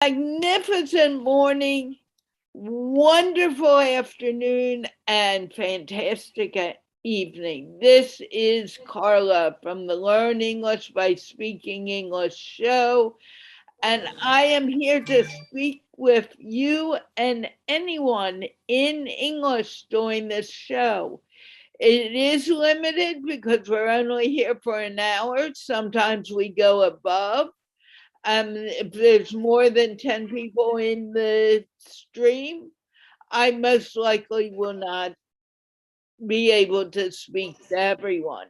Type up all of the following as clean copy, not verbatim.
Magnificent morning, wonderful afternoon, and fantastic evening. This is Carla from the Learn English by Speaking English show, and I am here to speak with you and anyone in English during this show. It is limited because we're only here for an hour. Sometimes we go above. If there's more than 10 people in the stream, I most likely will not be able to speak to everyone.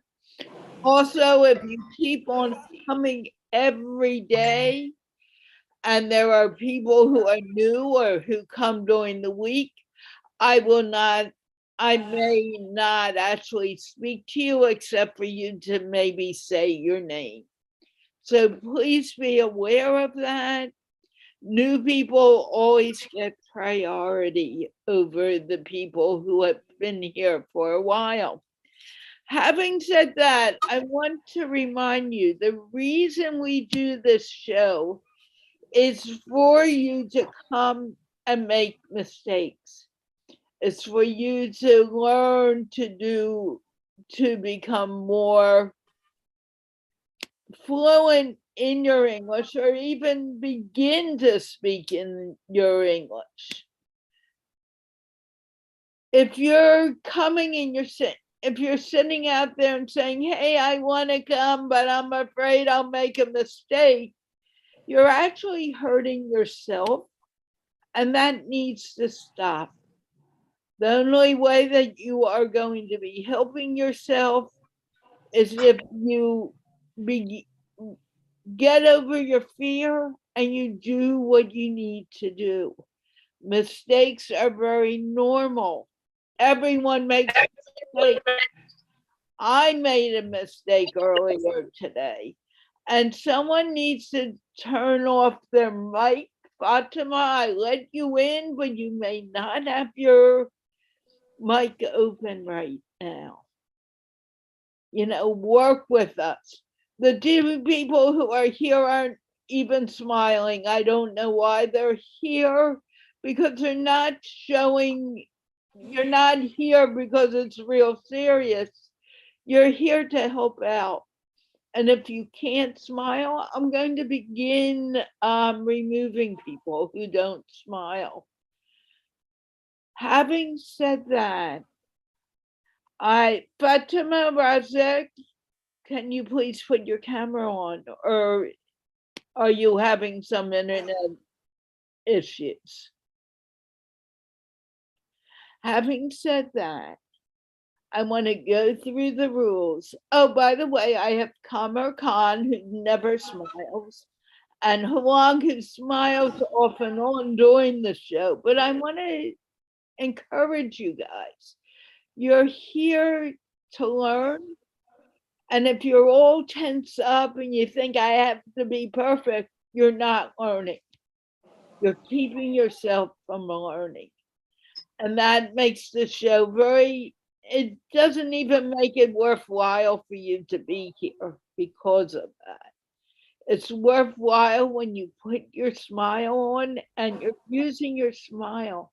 Also, if you keep on coming every day, and there are people who are new or who come during the week, I may not actually speak to you except for you to maybe say your name. So please be aware of that. New people always get priority over the people who have been here for a while. Having said that, I want to remind you the reason we do this show is for you to come and make mistakes. It's for you to learn to become more fluent in your English or even begin to speak in your English. If you're coming and if you're sitting out there and saying, hey, I want to come, but I'm afraid I'll make a mistake, you're actually hurting yourself, and that needs to stop. The only way that you are going to be helping yourself is if you get over your fear and you do what you need to do. Mistakes are very normal. Everyone makes mistakes. I made a mistake earlier today, and someone needs to turn off their mic. Fatima, I let you in, but you may not have your mic open right now. Work with us. The two people who are here aren't even smiling. I don't know why they're here, because they're not showing, you're not here because it's real serious. You're here to help out. And if you can't smile, I'm going to begin removing people who don't smile. Having said that, Fatima Razek, can you please put your camera on, or are you having some internet issues? Having said that, I want to go through the rules. Oh, by the way, I have Kamer Khan, who never smiles, and Huang, who smiles off and on during the show. But I want to encourage you guys. You're here to learn. And if you're all tense up and you think I have to be perfect, you're not learning. You're keeping yourself from learning. And that makes the show it doesn't even make it worthwhile for you to be here because of that. It's worthwhile when you put your smile on and you're using your smile,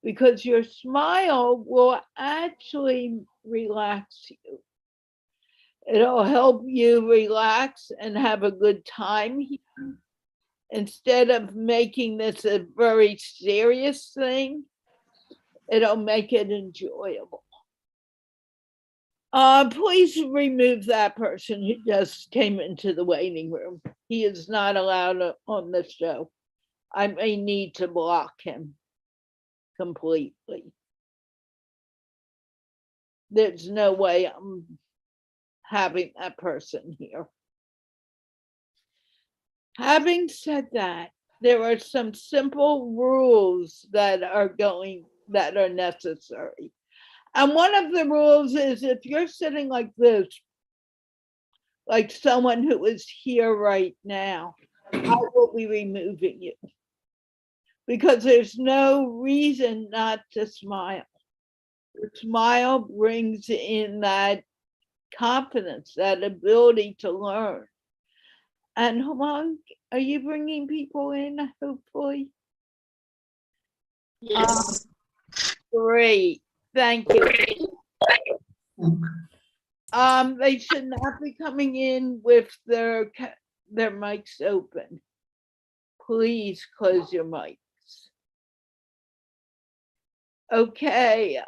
because your smile will actually relax you. It'll help you relax and have a good time here. Instead of making this a very serious thing, it'll make it enjoyable. Please remove that person who just came into the waiting room. He is not allowed on the show. I may need to block him completely. There's no way I'm having that person here. Having said that, there are some simple rules that are necessary. And one of the rules is if you're sitting like this, like someone who is here right now, I will be removing you, because there's no reason not to smile. The smile brings in that confidence, that ability to learn. And Hmong, are you bringing people in, hopefully? Yes. Great, thank you. They should not be coming in with their mics open. Please close your mics. Okay,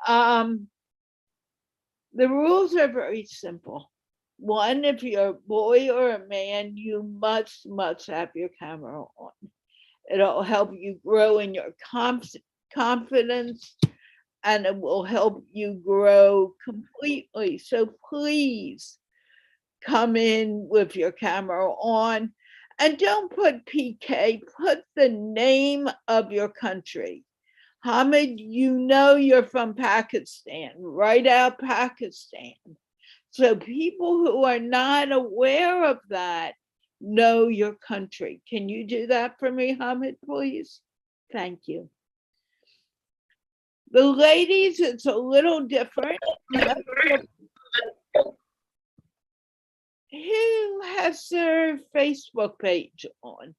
the rules are very simple. One, if you're a boy or a man, you must have your camera on. It'll help you grow in your confidence, and it will help you grow completely. So please come in with your camera on, and don't put PK, put the name of your country. Hamid, you know you're from Pakistan, write out Pakistan. So people who are not aware of that know your country. Can you do that for me, Hamid, please? Thank you. The ladies, it's a little different. Who has their Facebook page on?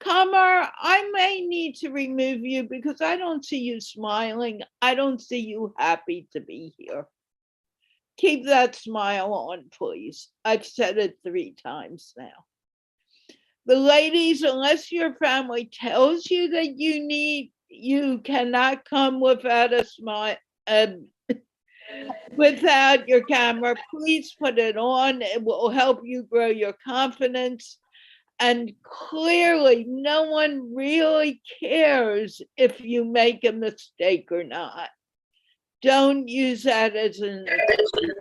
Kamar, I may need to remove you because I don't see you smiling. I don't see you happy to be here. Keep that smile on, please. I've said it 3 times now. The ladies, unless your family tells you that you cannot come without a smile, without your camera, please put it on. It will help you grow your confidence. And clearly, no one really cares if you make a mistake or not. Don't use that as an excuse.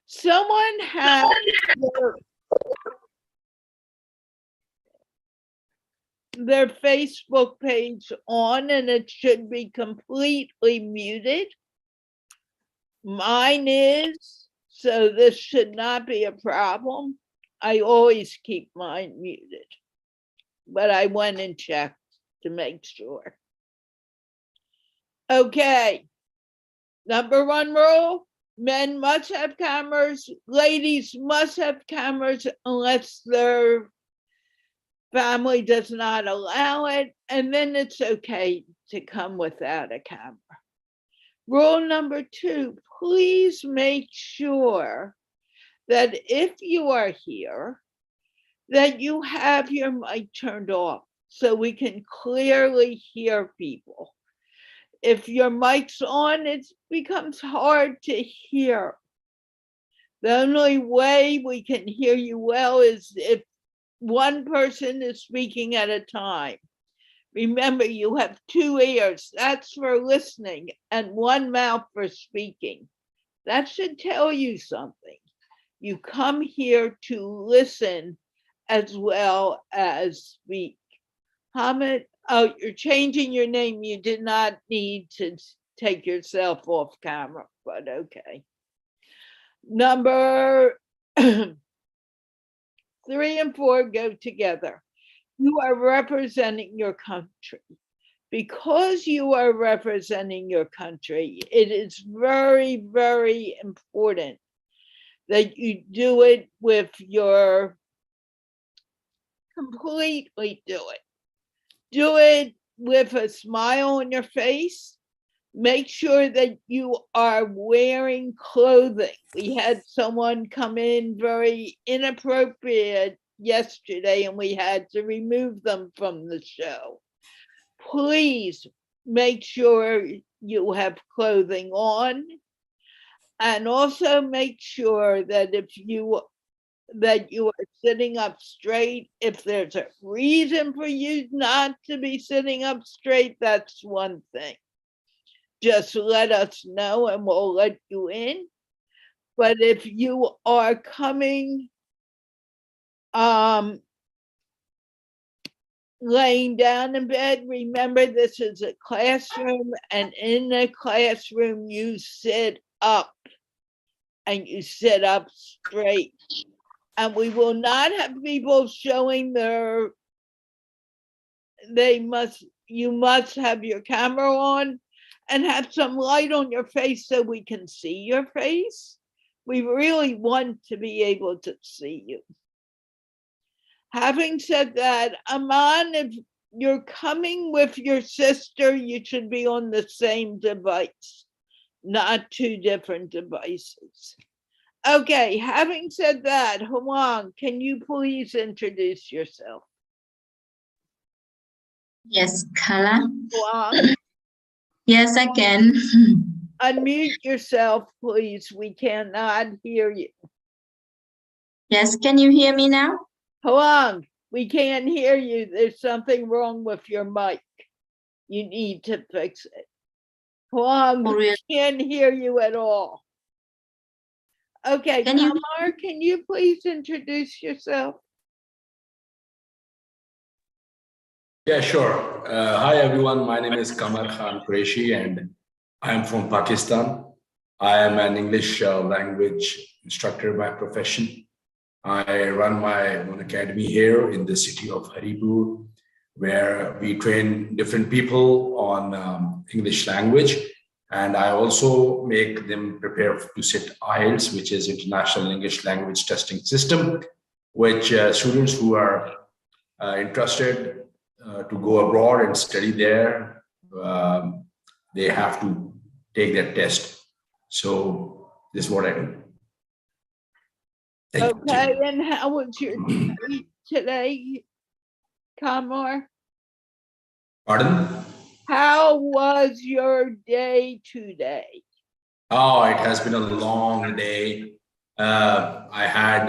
Someone has their Facebook page on and it should be completely muted. Mine is, so this should not be a problem. I always keep mine muted, but I went and checked to make sure. Okay, number 1 rule, men must have cameras, ladies must have cameras unless their family does not allow it, and then it's okay to come without a camera. Rule number 2, please make sure that if you are here, that you have your mic turned off so we can clearly hear people. If your mic's on, it becomes hard to hear. The only way we can hear you well is if one person is speaking at a time. Remember, you have 2 ears, that's for listening, and 1 mouth for speaking. That should tell you something. You come here to listen as well as speak. Hamid, oh, you're changing your name. You did not need to take yourself off camera, but okay. Number 3 and 4 go together. You are representing your country. Because you are representing your country, it is very, very important that you do it with your, completely do it. Do it with a smile on your face. Make sure that you are wearing clothing. We had someone come in very inappropriate yesterday and we had to remove them from the show. Please make sure you have clothing on, and also make sure that if you are sitting up straight. If there's a reason for you not to be sitting up straight, that's one thing. Just let us know and we'll let you in. But if you are coming laying down in bed, remember this is a classroom, and in the classroom you sit up and you sit up straight. And we will not have people showing their, you must have your camera on and have some light on your face so we can see your face. We really want to be able to see you. Having said that, Aman, if you're coming with your sister, you should be on the same device, not two different devices. Okay, having said that, Huang, can you please introduce yourself? Yes, Carla. Huang, Yes, I can. unmute yourself, please. We cannot hear you. Yes, can you hear me now? Huang, we can't hear you. There's something wrong with your mic. You need to fix it. Huang, Oh, we really? can't hear you at all. Okay, Can you? Kamar, can you please introduce yourself? Yeah, sure. Hi, everyone. My name is Kamar Khan Qureshi, and I am from Pakistan. I am an English language instructor by profession. I run my own academy here in the city of Haripur, where we train different people on English language. And I also make them prepare to sit IELTS, which is International English Language Testing System, which students who are interested to go abroad and study there, they have to take that test. So this is what I do. Thank Okay, you. and how was your day today, Kamar? Pardon? How was your day today? Oh, it has been a long day. I had,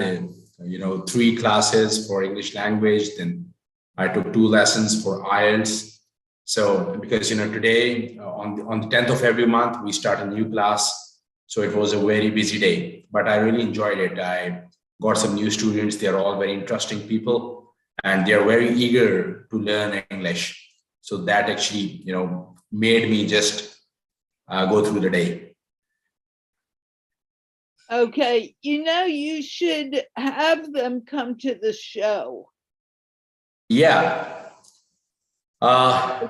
3 classes for English language. Then I took 2 lessons for IELTS. So because today on the 10th of every month we start a new class. So it was a very busy day, but I really enjoyed it. I got some new students. They're all very interesting people, and they're very eager to learn English. So that actually made me just go through the day. Okay, you should have them come to the show. Yeah. I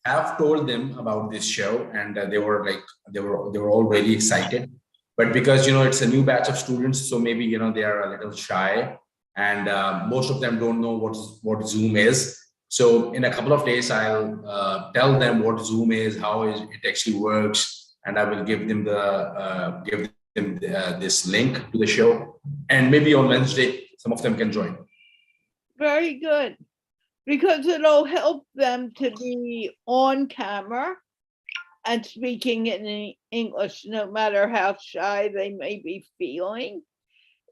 have told them about this show, and they were all really excited. But because it's a new batch of students, so maybe they are a little shy, and most of them don't know what Zoom is. So in a couple of days, I'll tell them what Zoom is, how it actually works, and I will give them this link to the show, and maybe on Wednesday some of them can join. Very good. Because it'll help them to be on camera and speaking in English, no matter how shy they may be feeling.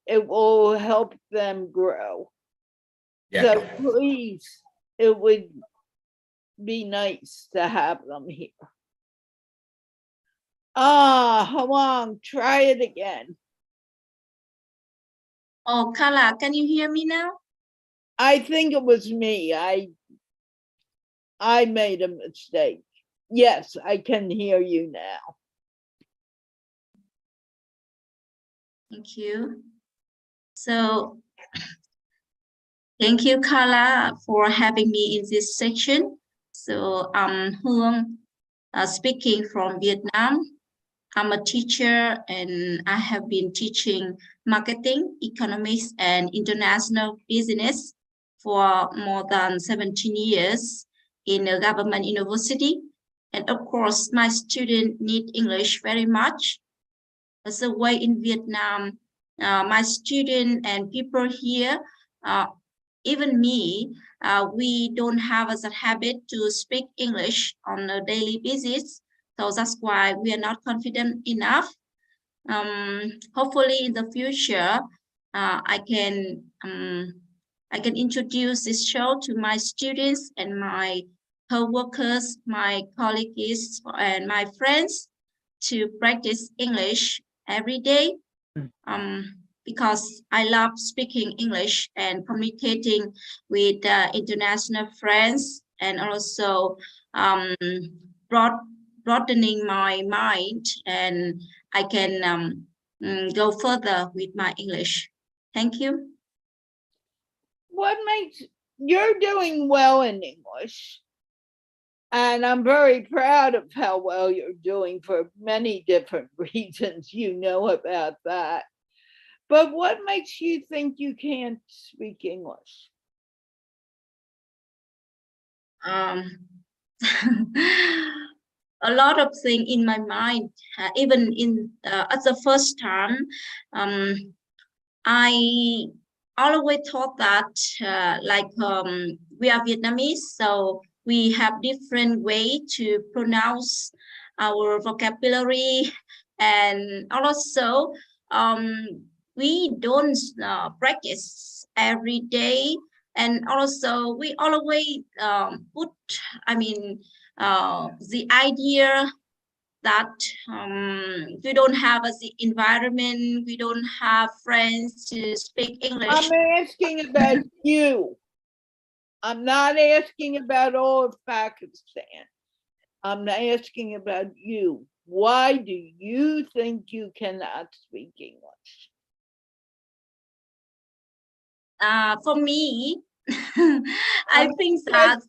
It will help them grow. Yeah. So please, it would be nice to have them here. Hwang, try it again. Oh, Carla, can you hear me now? I think it was me. I made a mistake. Yes, I can hear you now. Thank you. So, thank you, Carla, for having me in this section. So, I'm Hương, speaking from Vietnam. I'm a teacher, and I have been teaching marketing, economics, and international business for more than 17 years in a government university. And of course, my students need English very much. As a way in Vietnam, my students and people here, even me, we don't have as a habit to speak English on a daily basis. So that's why we are not confident enough. Hopefully in the future, I can introduce this show to my students and my co-workers, my colleagues, and my friends to practice English every day. Because I love speaking English and communicating with international friends, and also broadening my mind, and I can go further with my English. Thank you. You're doing well in English. And I'm very proud of how well you're doing for many different reasons. You know about that. But what makes you think you can't speak English? A lot of things in my mind, even in at the first time, I always thought that we are Vietnamese, so we have different way to pronounce our vocabulary, and also we don't practice every day, and also we always put, the idea that we don't have the environment, we don't have friends to speak English. I'm asking about you. I'm not asking about all of Pakistan. I'm asking about you. Why do you think you cannot speak English? For me, I think that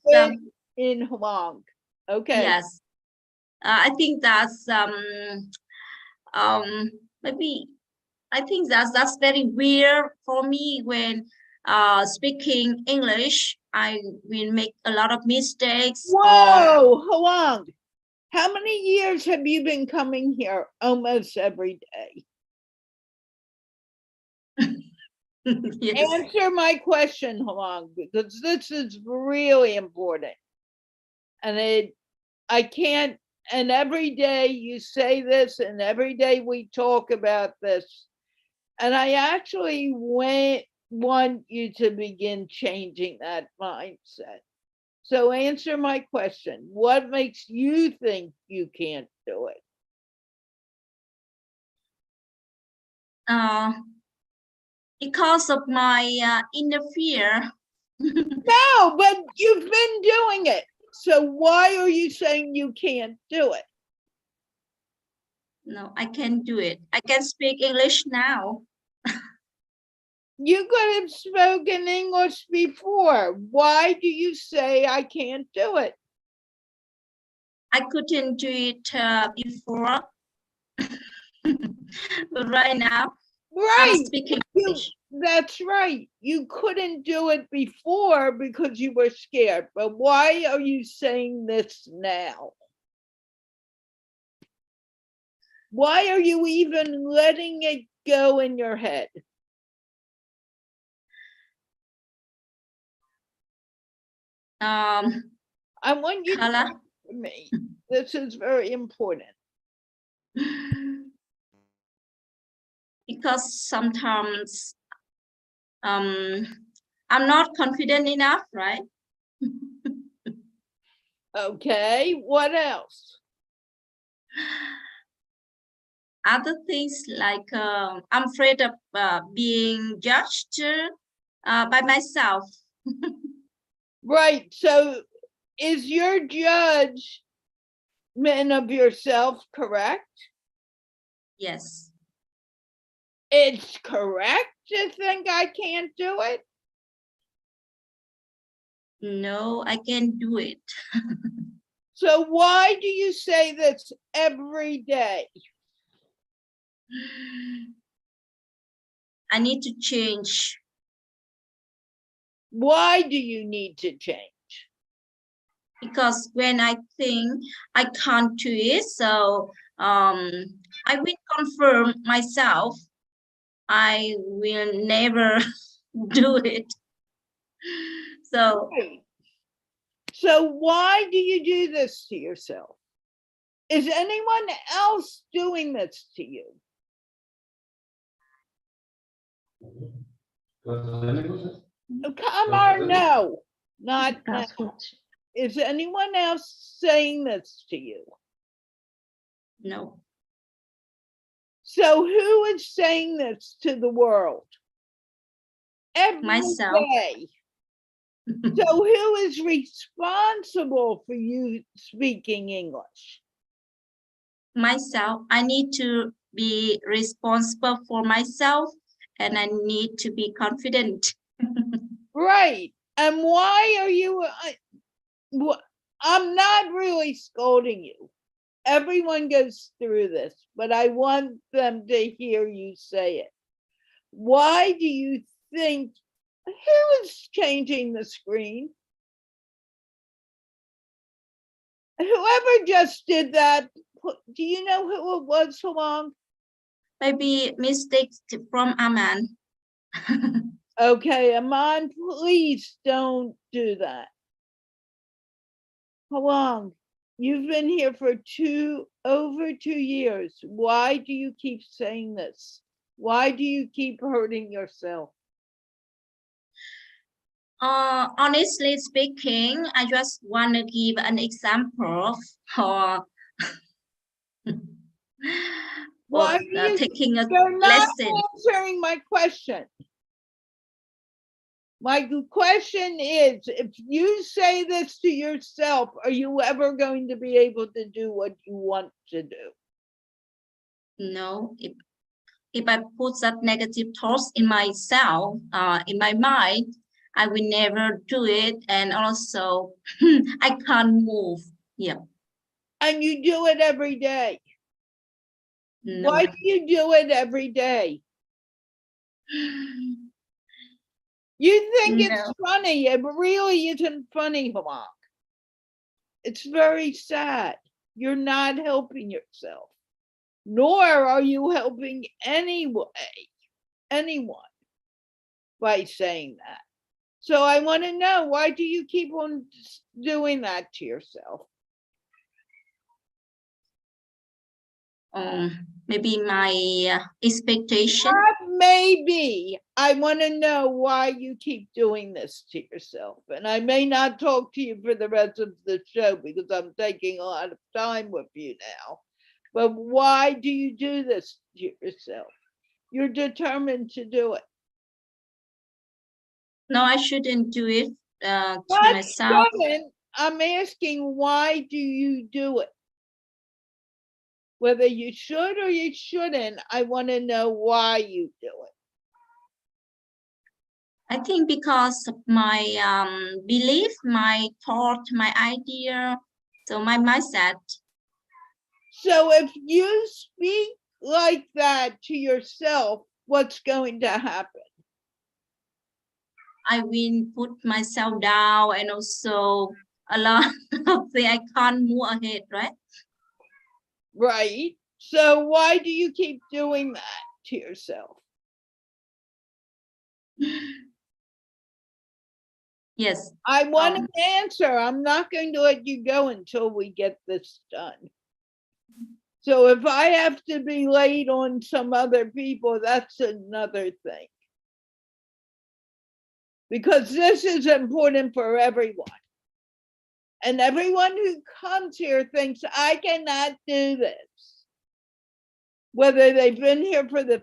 in Hmong. Okay. Yes, I think that's maybe I think that's very weird for me when speaking English. I will make a lot of mistakes. Whoa, Hmong. How many years have you been coming here almost every day? Yes. Answer my question, Hmong, because this is really important. And I can't, and every day you say this, and every day we talk about this. And I actually want you to begin changing that mindset. So answer my question. What makes you think you can't do it? Because of my inner fear. No, but you've been doing it. So why are you saying you can't do it? No, I can't do it. I can speak English now. You could have spoken English before. Why do you say I can't do it? I couldn't do it before, but right now, right. I'm speaking English. That's right. You couldn't do it before because you were scared. But why are you saying this now? Why are you even letting it go in your head? I want you Carla? to answer me. This is very important. Because sometimes I'm not confident enough, right? Okay, what else? Other things like I'm afraid of being judged by myself. Right, so is your judgment of yourself correct? Yes. It's correct to think I can't do it? No, I can't do it. So why do you say this every day? I need to change. Why do you need to change? Because when I think I can't do it, so I will confirm myself I will never do it. So, right. So why do you do this to yourself? Is anyone else doing this to you? Come on, no, not now. Is anyone else saying this to you? no. So who is saying this to the world? Every Myself. day. So who is responsible for you speaking English? Myself. I need to be responsible for myself, and I need to be confident. Right. And why are you, I'm not really scolding you. Everyone goes through this, but I want them to hear you say it. Why do you think, who is changing the screen? Whoever just did that, do you know who it was, Long? Maybe mistakes from Aman. Okay, Aman, please don't do that. Long, you've been here for over 2 years. Why do you keep saying this? Why do you keep hurting yourself? Honestly speaking, I just want to give an example for Why are you taking a You're not lesson. answering my question. My question is, if you say this to yourself, are you ever going to be able to do what you want to do? No, if I put that negative thoughts in myself, in my mind, I will never do it. And also, I can't move. Yeah. And you do it every day. No. Why do you do it every day? You think it's funny. It really isn't funny, Hamak. It's very sad. You're not helping yourself, nor are you helping anyone by saying that. So I want to know, why do you keep on doing that to yourself? Maybe my expectation. Maybe. I want to know why you keep doing this to yourself. And I may not talk to you for the rest of the show because I'm taking a lot of time with you now. But why do you do this to yourself? You're determined to do it. No, I shouldn't do it to myself. I'm asking, why do you do it? Whether you should or you shouldn't, I want to know why you do it. I think because of my belief, my thought, my idea, so my mindset. So if you speak like that to yourself, what's going to happen? I will put myself down, and also a lot of things I can't move ahead, right? Right. So why do you keep doing that to yourself? Yes. I want an answer. I'm not going to let you go until we get this done. So if I have to be late on some other people, that's another thing. Because this is important for everyone. And everyone who comes here thinks, I cannot do this. Whether they've been here for the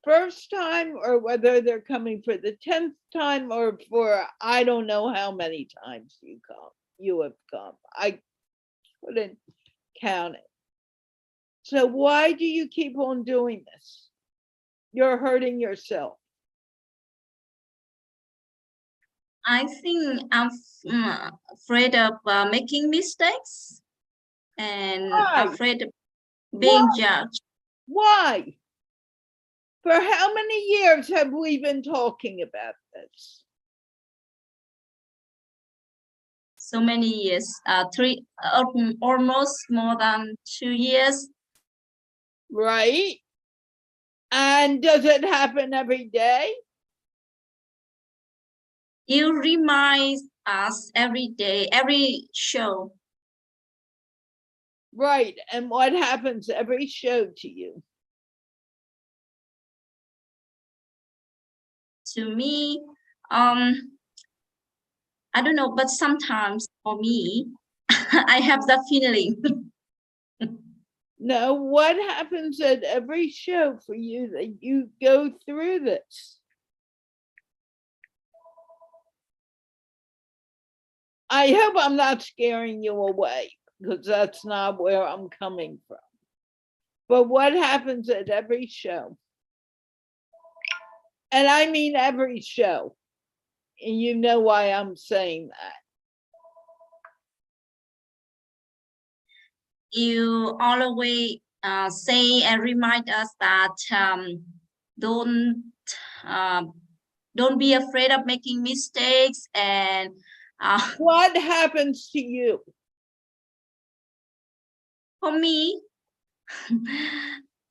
first time or whether they're coming for the 10th time or for I don't know how many times you have come. I couldn't count it. So why do you keep on doing this? You're hurting yourself. I think I'm afraid of making mistakes and afraid of being judged. Why? For how many years have we been talking about this? So many years, almost more than 2 years. Right? And does it happen every day? You remind us every day, every show. Right. And what happens every show to you? To me, I don't know, but sometimes for me, I have that feeling. No, what happens at every show for you that you go through this? I hope I'm not scaring you away because that's not where I'm coming from. But what happens at every show? And I mean every show. And you know why I'm saying that. You always say and remind us that don't be afraid of making mistakes, and What happens to you? for me,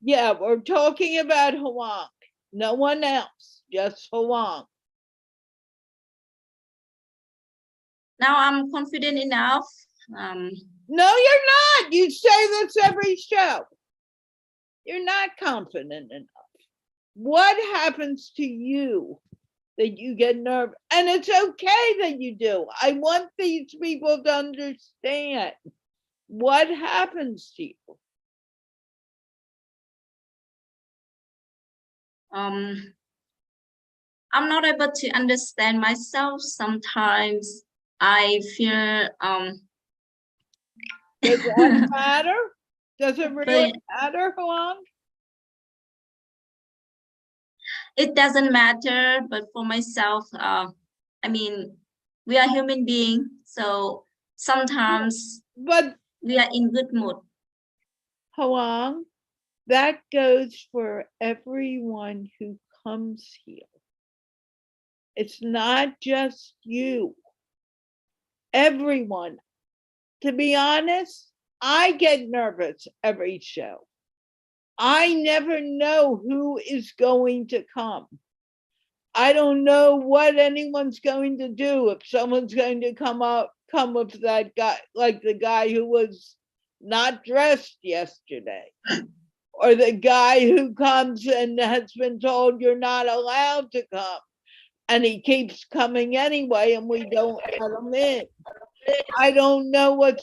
Yeah, we're talking about Hwang. No one else, just Hwang. now I'm confident enough. No, you're not. You say this every show. You're not confident enough. What happens to you that you get nervous? And it's okay that you do. I want these people to understand what happens to you. I'm not able to understand myself. Sometimes I feel Does that matter? Does it really but matter, Hwang? it doesn't matter. But for myself, I mean, we are human beings, so sometimes But we are in good mood. Hwang, that goes for everyone who comes here. It's not just you. Everyone. To be honest, I get nervous every show. I never know who is going to come. I don't know what anyone's going to do. If someone's going to come with that guy, like the guy who was not dressed yesterday, or the guy who comes and has been told you're not allowed to come, and he keeps coming anyway, and we don't let him in. I don't know what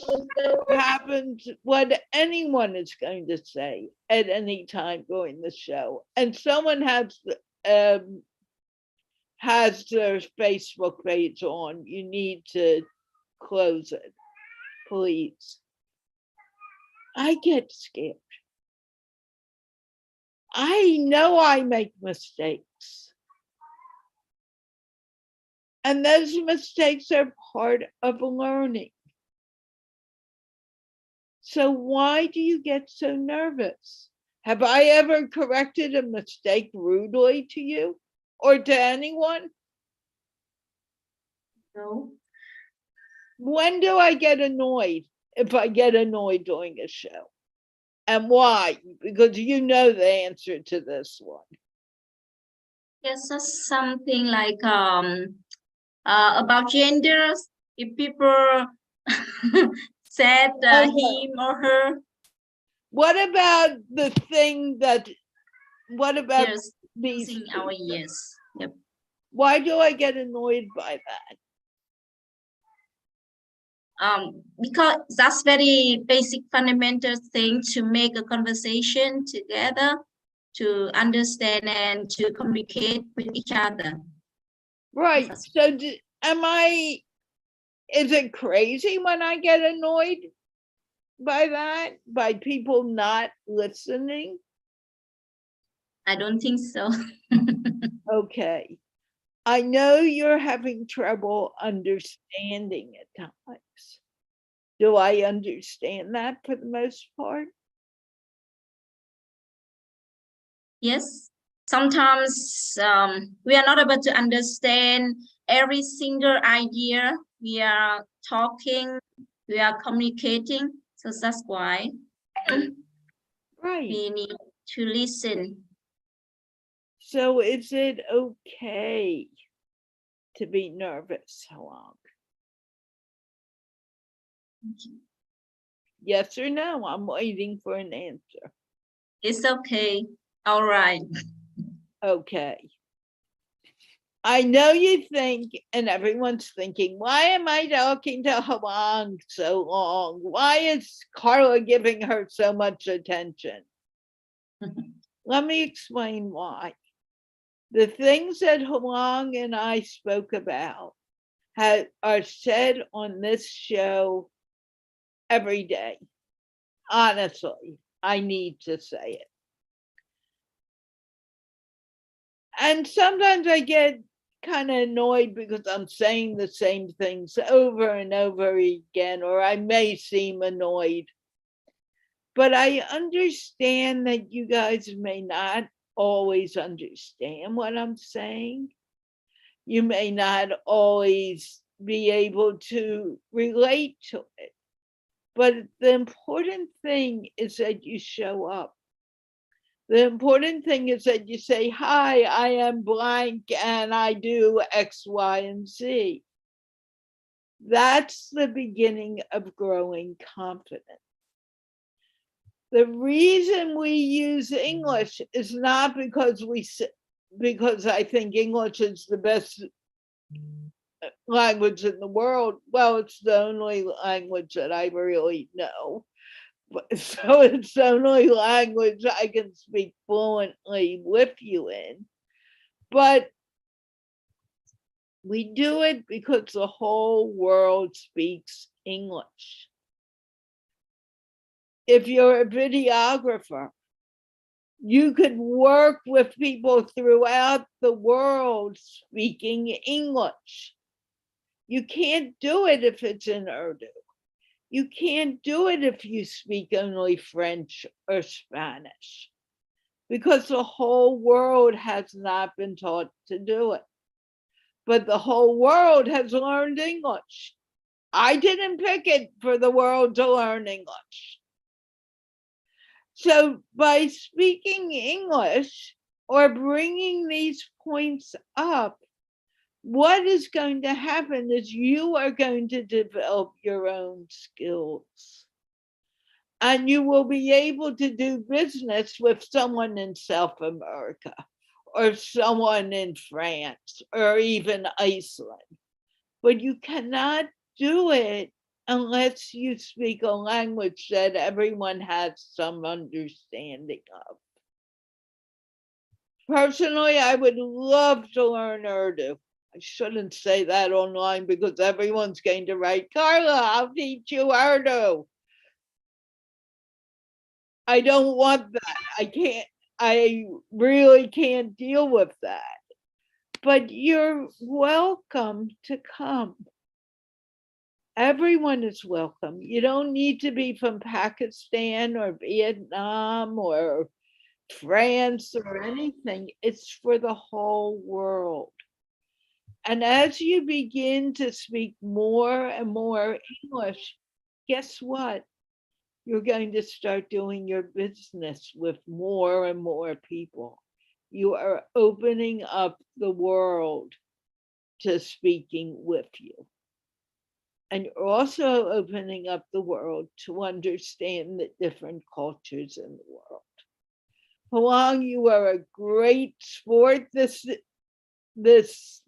happens, what anyone is going to say at any time during the show. And someone has their Facebook page on. You need to close it, please. I get scared. I know I make mistakes. And those mistakes are part of learning. So why do you get so nervous? Have I ever corrected a mistake rudely to you or to anyone? No. When do I get annoyed? If I get annoyed during a show? And why? Because you know the answer to this one. Yes, that's something like about genders. If people said him or her, What about the thing that, what about yes, these using our things? yes. Yep. Why do I get annoyed by that? Because that's very basic fundamental thing to make a conversation together, to understand and to communicate with each other. Right. That's- So is it crazy when I get annoyed by that? By people not listening? I don't think so. Okay. I know you're having trouble understanding at times. Do I understand that for the most part? Yes, sometimes we are not able to understand every single idea. We are talking, we are communicating, so that's why Right. we need to listen. So is it okay to be nervous, Hwang? Yes or no? I'm waiting for an answer. It's okay. All right. Okay. I know you think, and everyone's thinking, why am I talking to Hwang so long? Why is Carla giving her so much attention? Let me explain why. The things that Hwang and I spoke about are said on this show every day. Honestly, I need to say it. And sometimes I get kind of annoyed because I'm saying the same things over and over again, or I may seem annoyed. But I understand that you guys may not always understand what I'm saying. You may not always be able to relate to it. But the important thing is that you show up. The important thing is that you say, hi, I am blank and I do X, Y, and Z. That's the beginning of growing confidence. The reason we use English is not because I think English is the best language in the world. Well, it's the only language that I really know. So it's the only language I can speak fluently with you in. But we do it because the whole world speaks English. If you're a videographer, you could work with people throughout the world speaking English. You can't do it if it's in Urdu. You can't do it if you speak only French or Spanish, because the whole world has not been taught to do it. But the whole world has learned English. I didn't pick it for the world to learn English. So by speaking English or bringing these points up, what is going to happen is you are going to develop your own skills. And you will be able to do business with someone in South America or someone in France or even Iceland. But you cannot do it unless you speak a language that everyone has some understanding of. Personally, I would love to learn Urdu. I shouldn't say that online because everyone's going to write, Carla, I'll teach you Urdu. I don't want that. I really can't deal with that. But you're welcome to come. Everyone is welcome. You don't need to be from Pakistan or Vietnam or France or anything. It's for the whole world. And as you begin to speak more and more English, guess what? You're going to start doing your business with more and more people. You are opening up the world to speaking with you. And you're also opening up the world to understand the different cultures in the world. Huang, you are a great sport this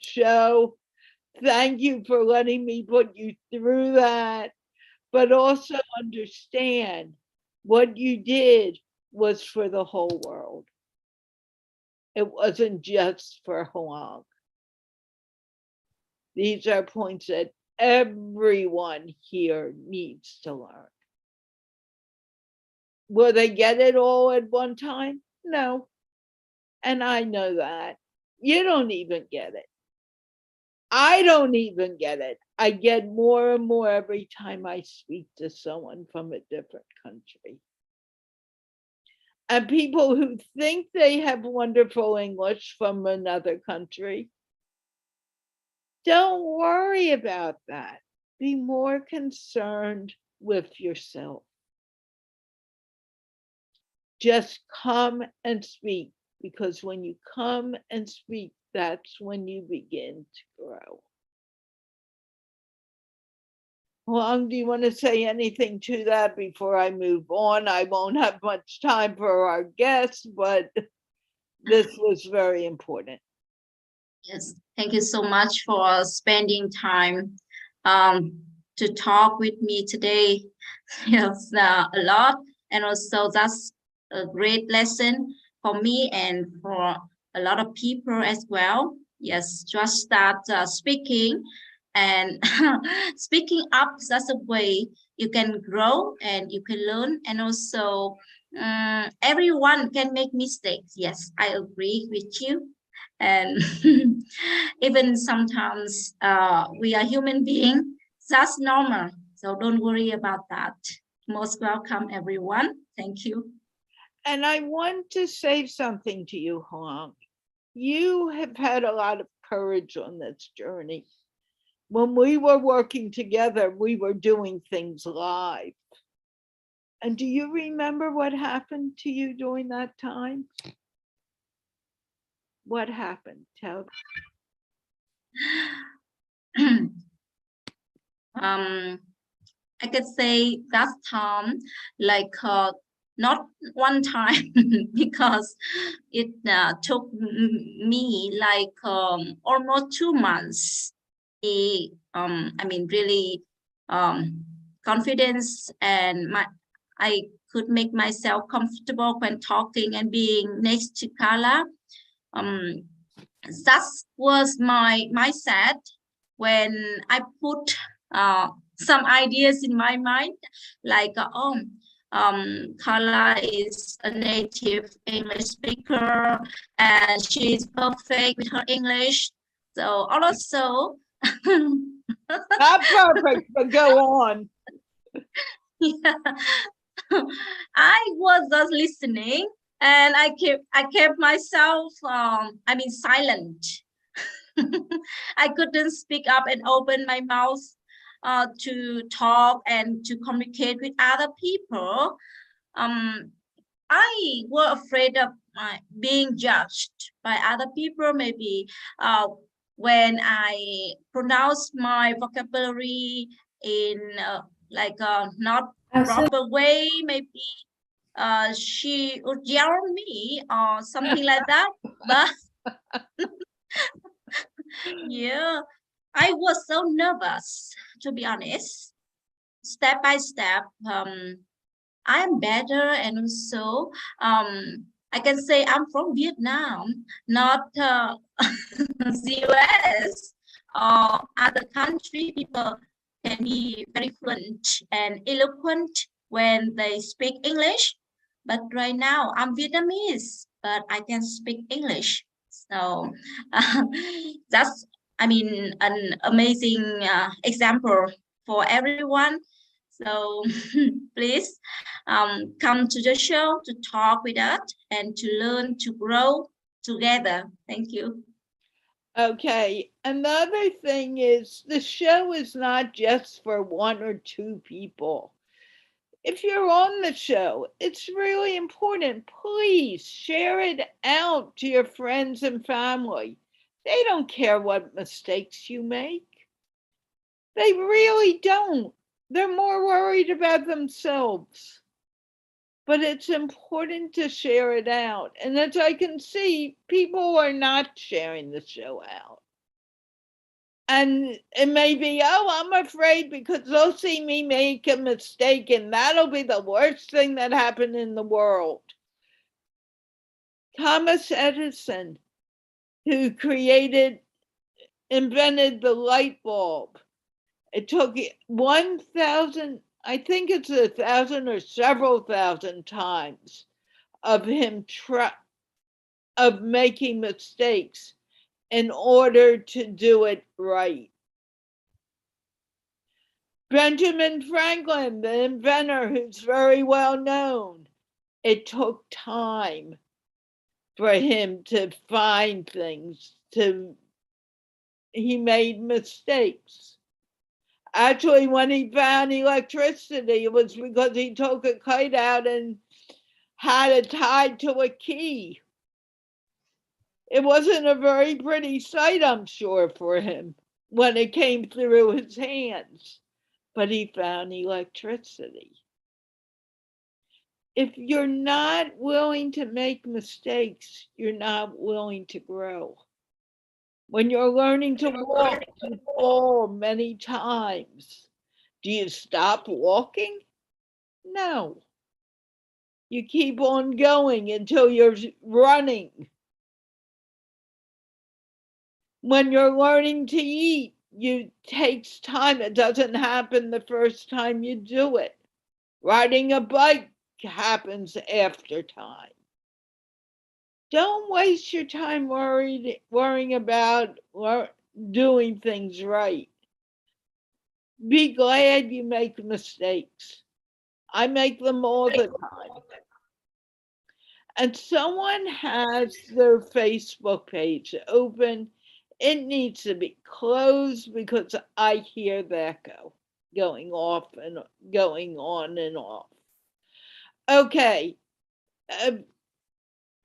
show. Thank you for letting me put you through that. But also understand what you did was for the whole world. It wasn't just for Huang. These are points that everyone here needs to learn. Will they get it all at one time? No. And I know that. You don't even get it. I don't even get it. I get more and more every time I speak to someone from a different country. And people who think they have wonderful English from another country, don't worry about that. Be more concerned with yourself. Just come and speak, because when you come and speak, that's when you begin to grow. Huang, do you want to say anything to that before I move on? I won't have much time for our guests, but this was very important. Yes, thank you so much for spending time to talk with me today. Yes, a lot. And also that's a great lesson for me and for a lot of people as well. Yes, just start speaking and speaking up. That's a way you can grow and you can learn. And also everyone can make mistakes. Yes, I agree with you. And even sometimes we are human beings. That's normal. So don't worry about that. Most welcome, everyone. Thank you. And I want to say something to you, Huang. You have had a lot of courage on this journey. When we were working together, we were doing things live. And do you remember what happened to you during that time? What happened? Tell. I could say that time, like not one time, because it took me like almost 2 months. I mean, really confidence, and I could make myself comfortable when talking and being next to Carla. That was my mindset when I put some ideas in my mind, like, Carla is a native English speaker and she's perfect with her English. So also, Not perfect, but go on. yeah, I was just listening, and I kept myself silent. I couldn't speak up and open my mouth to talk and to communicate with other people. I was afraid of being judged by other people, maybe when I pronounce my vocabulary in like a not proper way, maybe she would yell at me or something like that. But yeah, I was so nervous, to be honest. Step by step, I'm better, and also I can say I'm from Vietnam, not the US or other country. People can be very fluent and eloquent when they speak English. But right now I'm Vietnamese, but I can speak English. So that's, I mean, an amazing example for everyone. So please come to the show to talk with us and to learn to grow together. Thank you. Okay, another thing is the show is not just for one or two people. If you're on the show, it's really important. Please share it out to your friends and family. They don't care what mistakes you make. They really don't. They're more worried about themselves. But it's important to share it out. And as I can see, people are not sharing the show out. And it may be, oh, I'm afraid because they'll see me make a mistake and that'll be the worst thing that happened in the world. Thomas Edison, who invented the light bulb, it took 1,000, I think it's 1,000 or several thousand times of him of making mistakes in order to do it right. Benjamin Franklin, the inventor who's very well known, it took time for him to find things. He made mistakes. Actually, when he found electricity, it was because he took a kite out and had it tied to a key. It wasn't a very pretty sight, I'm sure, for him when it came through his hands, but he found electricity. If you're not willing to make mistakes, you're not willing to grow. When you're learning to walk, you fall many times. Do you stop walking? No. You keep on going until you're running. When you're learning to eat, it takes time. It doesn't happen the first time you do it. Riding a bike happens after time. Don't waste your time worrying about doing things right. Be glad you make mistakes. I make them all the time. and someone has their Facebook page open, it needs to be closed because I hear the echo going off and going on and off. Okay.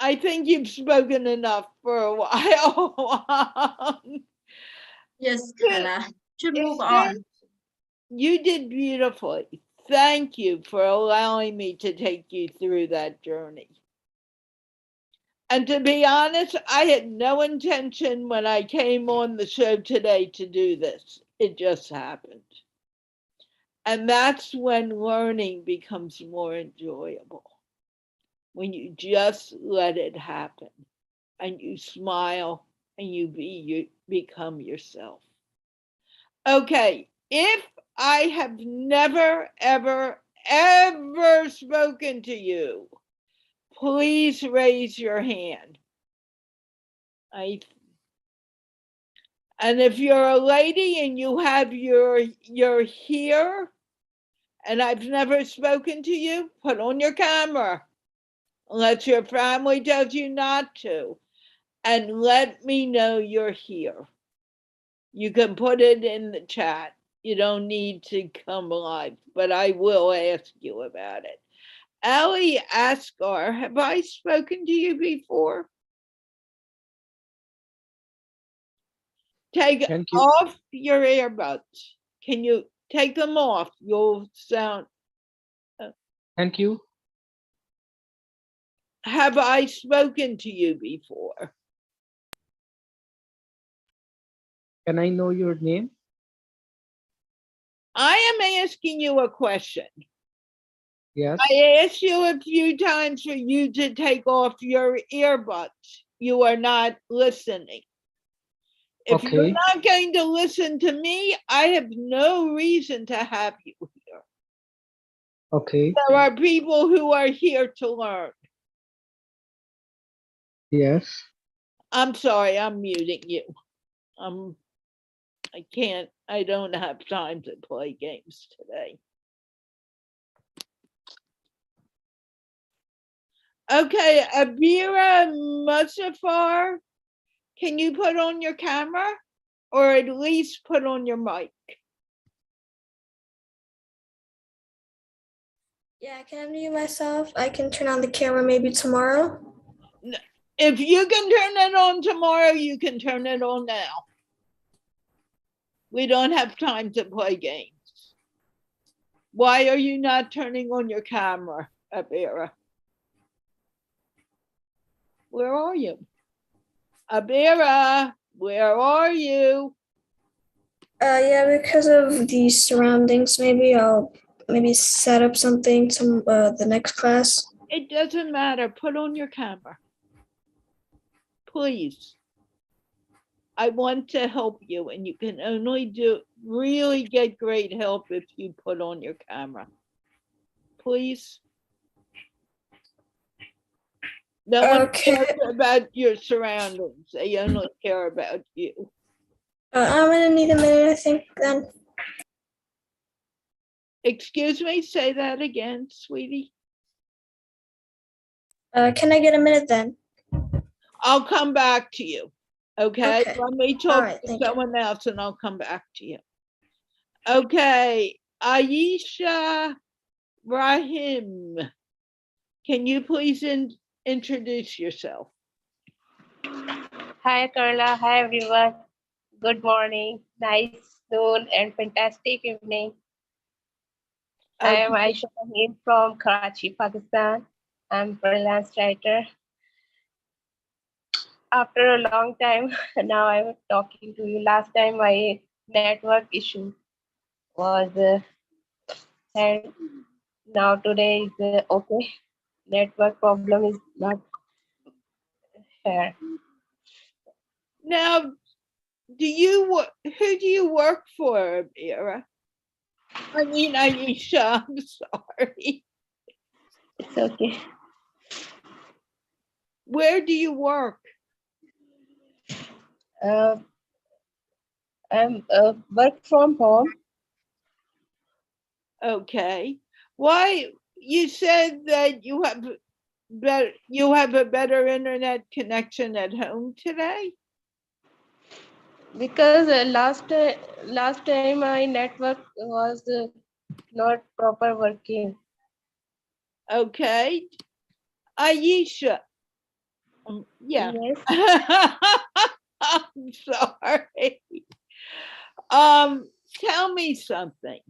I think you've spoken enough for a while. Yes, Carla. Should move on. You did beautifully. Thank you for allowing me to take you through that journey. And to be honest, I had no intention when I came on the show today to do this. It just happened. And that's when learning becomes more enjoyable. When you just let it happen and you smile and you become yourself. Okay, if I have never, ever, ever spoken to you, please raise your hand. And if you're a lady and you have you're here and I've never spoken to you, put on your camera. Unless your family tells you not to. And let me know you're here. You can put it in the chat. You don't need to come live, but I will ask you about it. Ali Asgar, have I spoken to you before? Take off your earbuds. Can you take them off? You'll sound. Thank you. Have I spoken to you before? Can I know your name? I am asking you a question. Yes. I asked you a few times for you to take off your earbuds. You are not listening. If you're not going to listen to me, I have no reason to have you here. Okay. There are people who are here to learn. Yes. I'm sorry, I'm muting you. I don't have time to play games today. Okay, Abira Musafar, can you put on your camera or at least put on your mic? Yeah, I can unmute myself. I can turn on the camera maybe tomorrow. If you can turn it on tomorrow, you can turn it on now. We don't have time to play games. Why are you not turning on your camera, Abira? Where are you? Abira, where are you? Yeah, because of the surroundings, maybe I'll set up something to the next class. It doesn't matter. Put on your camera. Please. I want to help you, and you can only really get great help if you put on your camera. Please. No one cares about your surroundings. They only care about you. I'm gonna need a minute, I think, then. Excuse me, say that again, sweetie. Can I get a minute then? I'll come back to you. Okay, let me talk to someone else and I'll come back to you. Okay, Aisha Rahim, can you please introduce yourself? Hi, Carla. Hi, everyone. Good morning, nice noon, and fantastic evening. I am Aisha Rahim from Karachi, Pakistan. I'm a freelance writer. After a long time, now I'm talking to you. Last time, my network issue was, and now today is okay. Network problem is not here. Now, who do you work for, Abira? I mean, Aisha, I'm sorry. It's okay. Where do you work? I'm work from home. Okay. Why, you said that you have you have a better internet connection at home today? Because last time my network was not proper working. Okay. Aisha. Yeah. Yes. I'm sorry. Tell me something.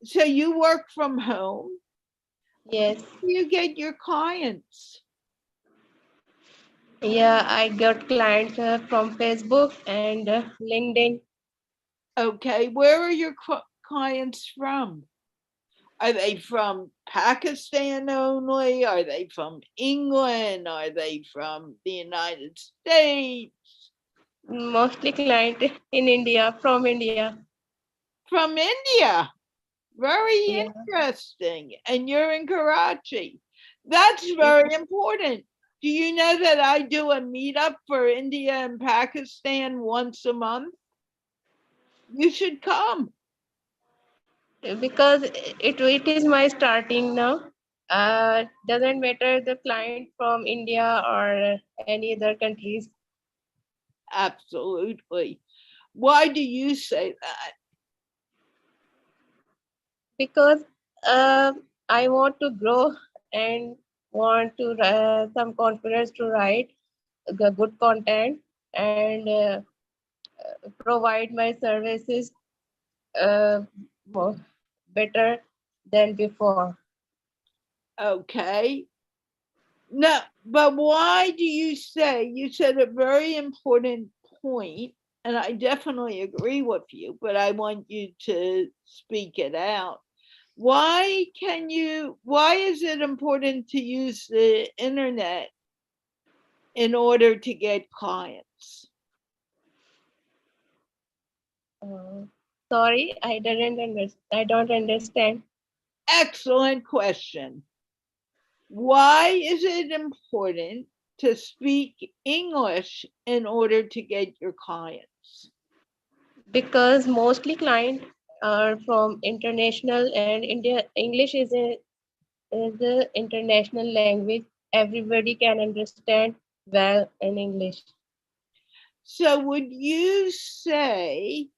So you work from home? Yes. Where do you get your clients? Yeah, I got clients from Facebook and LinkedIn. Okay, where are your clients from? Are they from Pakistan only? Are they from England? Are they from the United States? Mostly client in India, from India. From India. Very Yeah. interesting. And you're in Karachi. That's very important. Do you know that I do a meetup for India and Pakistan once a month? You should come. Because it is my starting now. Doesn't matter the client from India or any other countries. Absolutely. Why do you say that? Because I want to grow and want to some confidence to write the good content and provide my services more better than before. Okay. No, but why do you said a very important point, and I definitely agree with you, but I want you to speak it out. Why is it important to use the internet in order to get clients? Sorry, I don't understand. Excellent question. Why is it important to speak English in order to get your clients? Because mostly clients are from international and India. English is a international language. Everybody can understand well in English. So would you say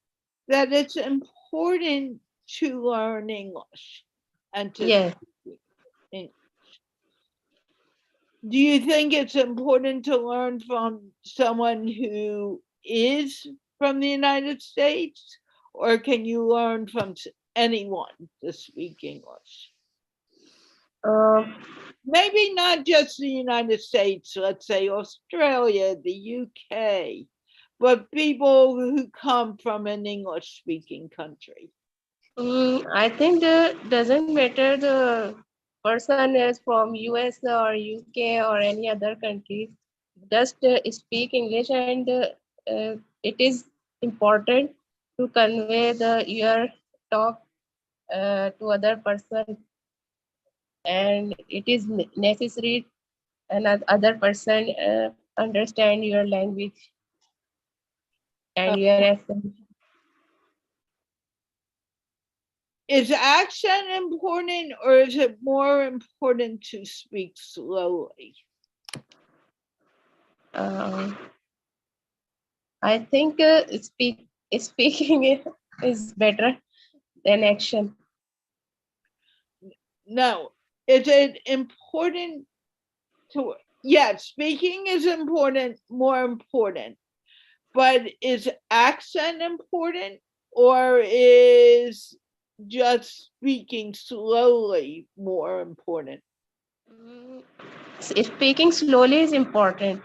that it's important to learn English and to Yes. speak English? Do you think it's important to learn from someone who is from the United States, or can you learn from anyone to speak English? Um, Maybe not just the United States, let's say Australia, the UK, but people who come from an English speaking country. I think that doesn't matter the person is from US or UK or any other country. Just speak English and it is important to convey your talk to other person, and it is necessary and other person understand your language and your accent. Is accent important, or is it more important to speak slowly? I think speaking is better than action. No. Is it important to, yes, speaking is important, more important, but is accent important, or is just speaking slowly more important? Speaking slowly is important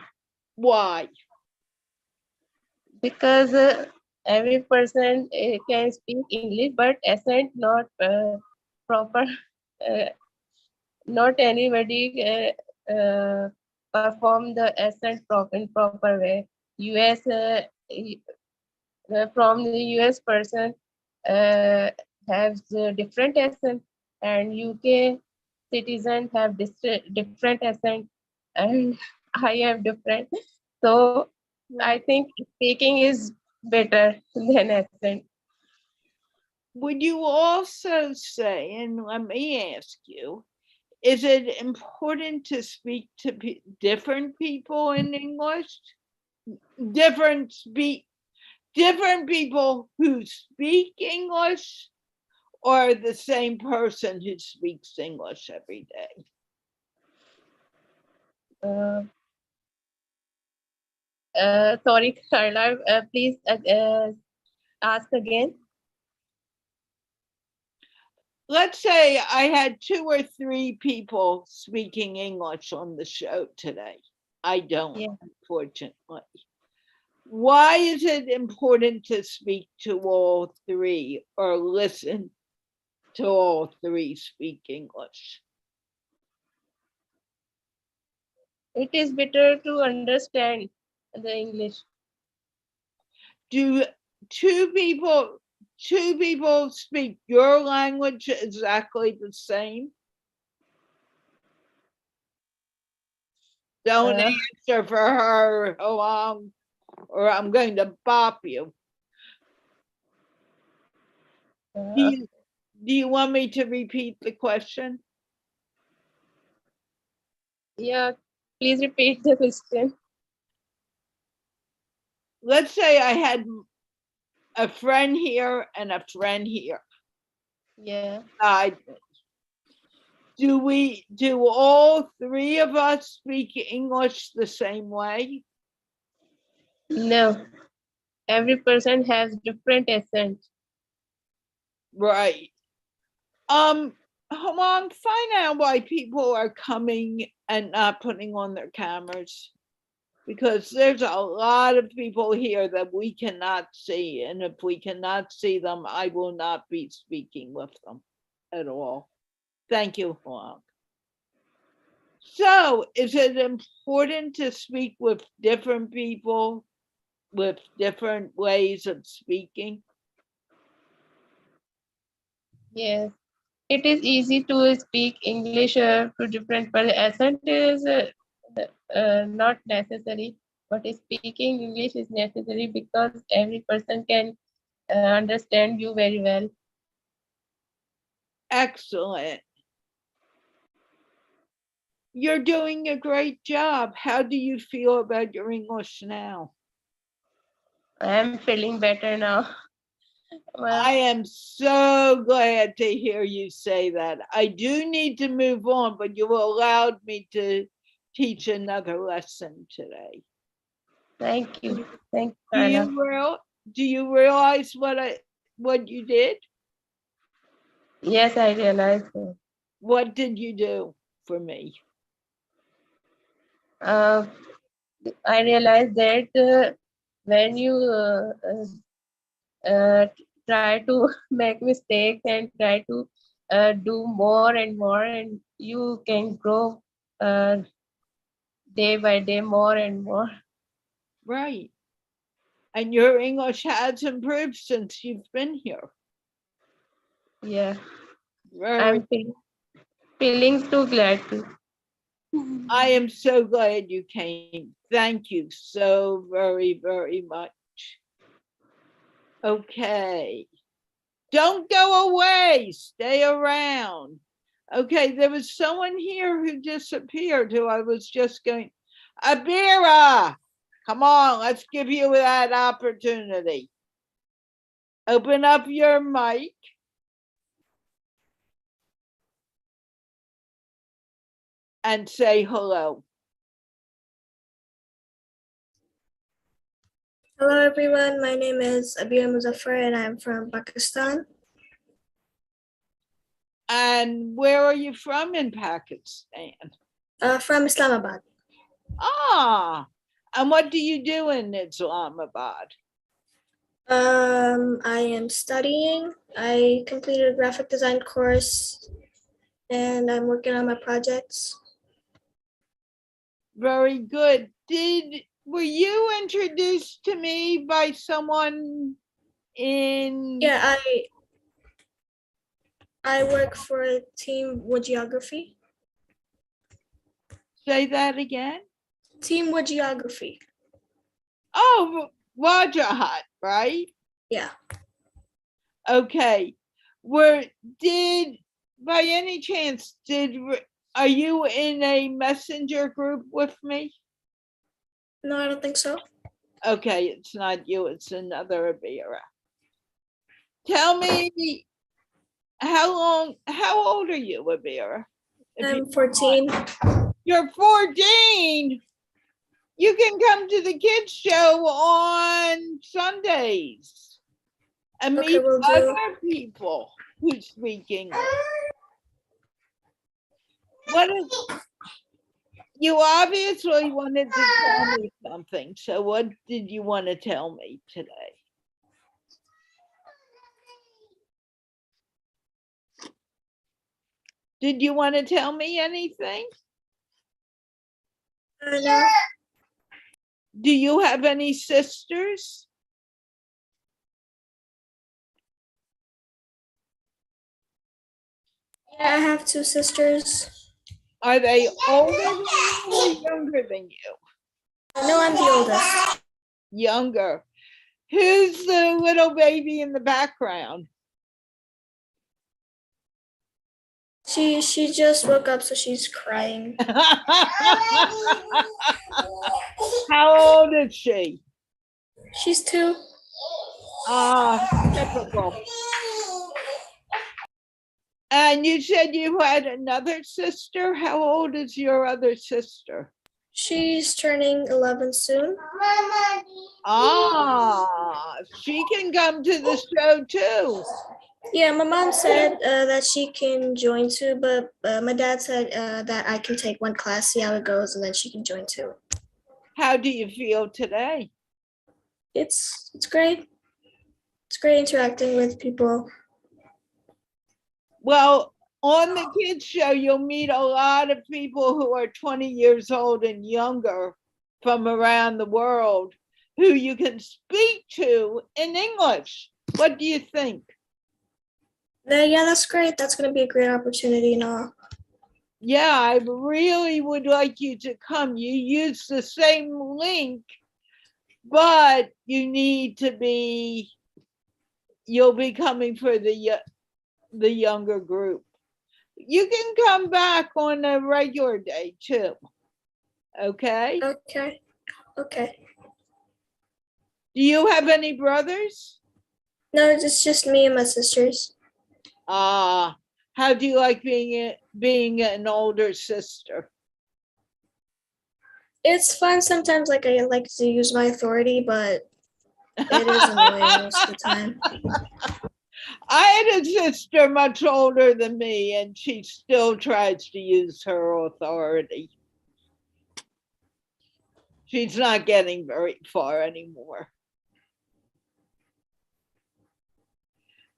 Why? because every person can speak English, but accent not proper. Uh, Not anybody perform the accent in proper way. US from the US person uh, has a different accent, and UK citizens have different accent, and I have different. So I think speaking is better than accent. Would you also say, and let me ask you, Is it important to speak to different people in English? Different people who speak English, or the same person who speaks English every day? Sorry, Carla, please ask again. Let's say I had 2 or 3 people speaking English on the show today. I don't, Yeah. unfortunately. Why is it important to speak to all 3 or listen to all 3 speak English? It is better to understand the English. Do two people speak your language exactly the same? Don't answer for her, or I'm going to bop you. Do you want me to repeat the question? Yeah, please repeat the question. Let's say I had a friend here and a friend here. Yeah. Do all 3 of us speak English the same way? No, every person has different accent. Right. Hold on, find out why people are coming and not putting on their cameras, because there's a lot of people here that we cannot see, and if we cannot see them, I will not be speaking with them at all. Thank you, Huang. So, is it important to speak with different people with different ways of speaking? Yes, it is easy to speak English to different, but accent is not necessary. But speaking English is necessary because every person can understand you very well. Excellent. You're doing a great job. How do you feel about your English now? I am feeling better now. Well, I am so glad to hear you say that. I do need to move on, but you allowed me to teach another lesson today. thank you. Thank you, Do Carla. you realize what you did? Yes, I realize that. What did you do for me? Uh, I realized that when you try to make mistakes and try to do more and more, and you can grow day by day more and more. Right. And your English has improved since you've been here. Yeah, Very. I'm feeling too glad to. I am so glad you came. Thank you so very, very much. Okay. Don't go away. Stay around. Okay, there was someone here who disappeared who I was just going, Abira, come on, let's give you that opportunity. Open up your mic. And say hello. Hello, everyone. My name is Abir Muzaffar, and I'm from Pakistan. And where are you from in Pakistan? From Islamabad. Ah, and what do you do in Islamabad? I am studying. I completed a graphic design course, and I'm working on my projects. Very good. Were you introduced to me by someone in? Yeah, I work for Team Wood Geography. Say that again. Team Wood Geography. Oh, Wajahat, right? Yeah. Okay. By any chance, did Are you in a messenger group with me? No, I don't think so. Okay, it's not you, it's another Abira. Tell me, how old are you, Abira? I'm 14. You're 14. You can come to the kids show on Sundays and Okay, meet will do. other people who speak English. What is, you obviously wanted to tell me something. So what did you want to tell me today? Did you want to tell me anything? No, Do you have any sisters? yeah, I have 2 sisters. Are they older than you or younger than you? No, I'm the oldest. Younger. Who's the little baby in the background? She just woke up, so she's crying. How old is she? She's 2. Typical. And you said you had another sister. How old is your other sister? She's turning 11 soon. She can come to the show too. Yeah, my mom said that she can join too, but my dad said that I can take one class, see how it goes, and then she can join too. How do you feel today? It's great. It's great interacting with people. Well, on the kids show, you'll meet a lot of people who are 20 years old and younger from around the world who you can speak to in English. What do you think? Yeah, that's great. That's going to be a great opportunity and all. Yeah, I really would like you to come. You use the same link, but you'll be coming for the younger group. You can come back on a regular day too. Okay? Okay. Do you have any brothers? No, it's just me and my sisters. How do you like being an older sister? It's fun sometimes, like I like to use my authority, but it is annoying most of the time. I had a sister much older than me, and she still tries to use her authority. She's not getting very far anymore.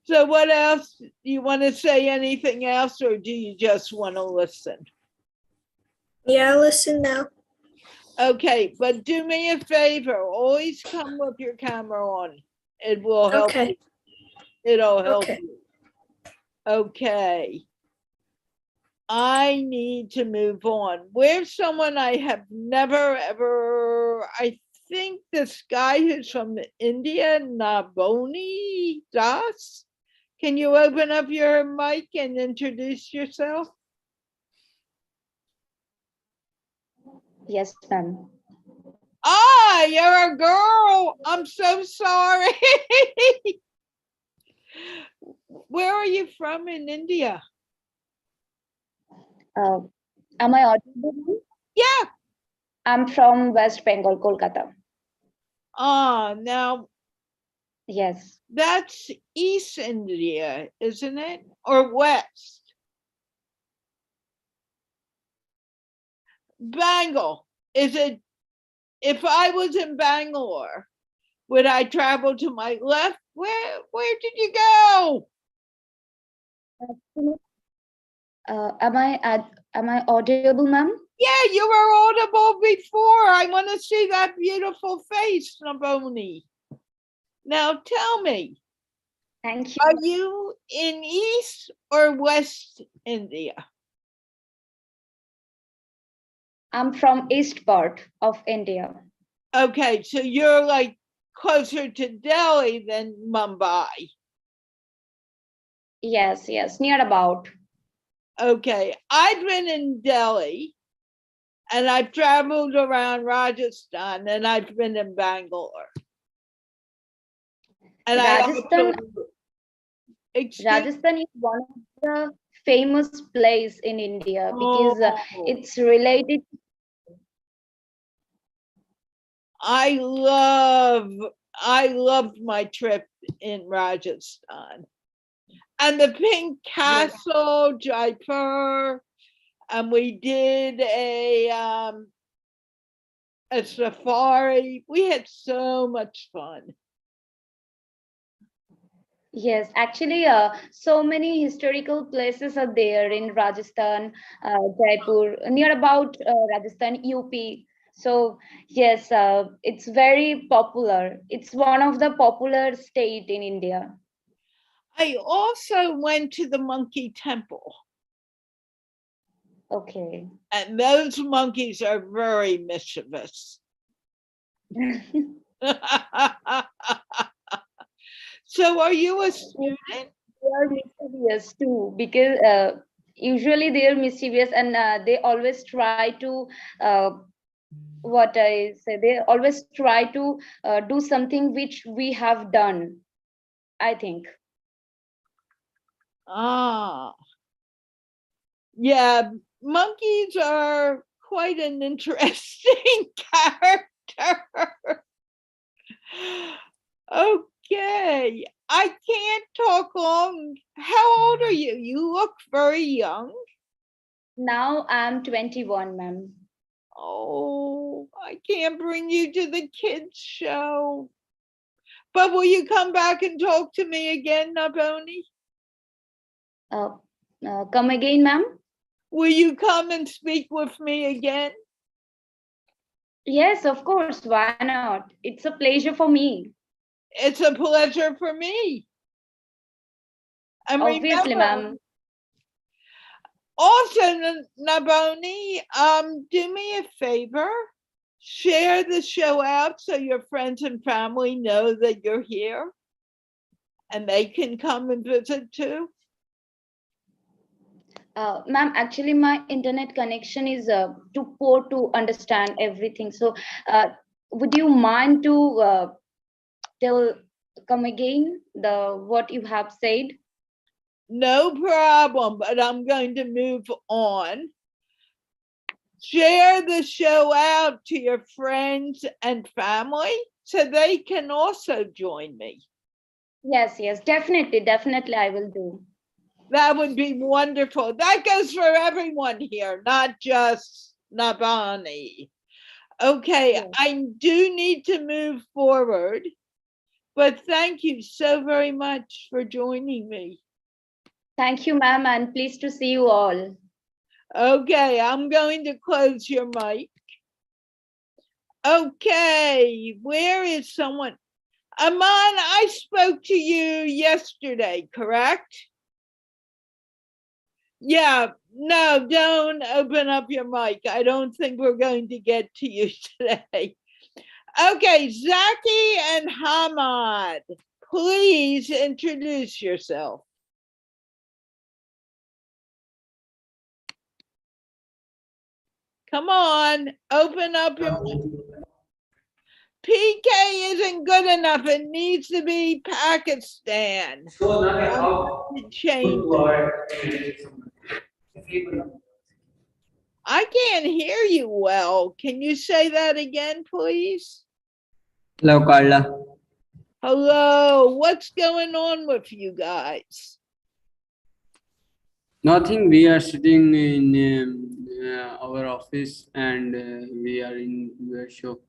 So what else? Do you want to say anything else, or do you just want to listen? Yeah, I'll listen now. Okay, but do me a favor. Always come with your camera on. It will help. Okay. It'll help Okay. you. Okay. I need to move on. Where's someone I have never ever, I think this guy who's from India, Naboni Das. Can you open up your mic and introduce yourself? Yes, ma'am. You're a girl. I'm so sorry. Where are you from in India? Am I audible? Yeah. I'm from West Bengal, Kolkata. Now Yes. that's East India, isn't it? Or West? Bengal. Is it, if I was in Bangalore, would I travel to my left? Where did you go? Am I audible, ma'am? Yeah, you were audible before. I want to see that beautiful face, Naboni. Now tell me, Thank you. are you in East or West India? I'm from east part of India. Okay, so you're like closer to Delhi than Mumbai. Yes, near about. Okay, I've been in Delhi and I've traveled around Rajasthan and I've been in Bangalore. And Rajasthan, excuse Rajasthan is one of the famous place in India because Oh. it's related. I loved my trip in Rajasthan. And the Pink Castle, Jaipur, and we did a safari. We had so much fun. Yes, actually, so many historical places are there in Rajasthan, Jaipur, near about Rajasthan, UP. So yes, it's very popular. It's one of the popular state in India. I also went to the monkey temple. Okay. And those monkeys are very mischievous. So are you a student? They are mischievous too because usually they are mischievous and they always try to what I say. They always try to do something which we have done, I think. Ah, yeah, monkeys are quite an interesting character. Okay, I can't talk long. How old are you? You look very young. Now I'm 21, ma'am. Oh, I can't bring you to the kids' show. But will you come back and talk to me again, Naboni? Come again, ma'am? Will you come and speak with me again? Yes, of course. Why not? It's a pleasure for me. It's a pleasure for me. And Obviously, remember, ma'am. also, Naboni, do me a favor. Share the show out so your friends and family know that you're here and they can come and visit too. Ma'am, actually, my internet connection is too poor to understand everything. So, would you mind to come again the what you have said? No problem, but I'm going to move on. Share the show out to your friends and family so they can also join me. Yes, definitely, I will do. That would be wonderful. That goes for everyone here, not just Nabani. Okay, Yes. I do need to move forward, but thank you so very much for joining me. Thank you, ma'am, and pleased to see you all. Okay, I'm going to close your mic. Okay, where is someone? Aman, I spoke to you yesterday, correct? Yeah, no, don't open up your mic. I don't think we're going to get to you today. Okay, Zaki and Hamad, please introduce yourself. Come on, open up your PK isn't good enough. It needs to be Pakistan. Change. I can't hear you well. Can you say that again, please? Hello, Carla. Hello, what's going on with you guys? Nothing. We are sitting in our office and we are in your show.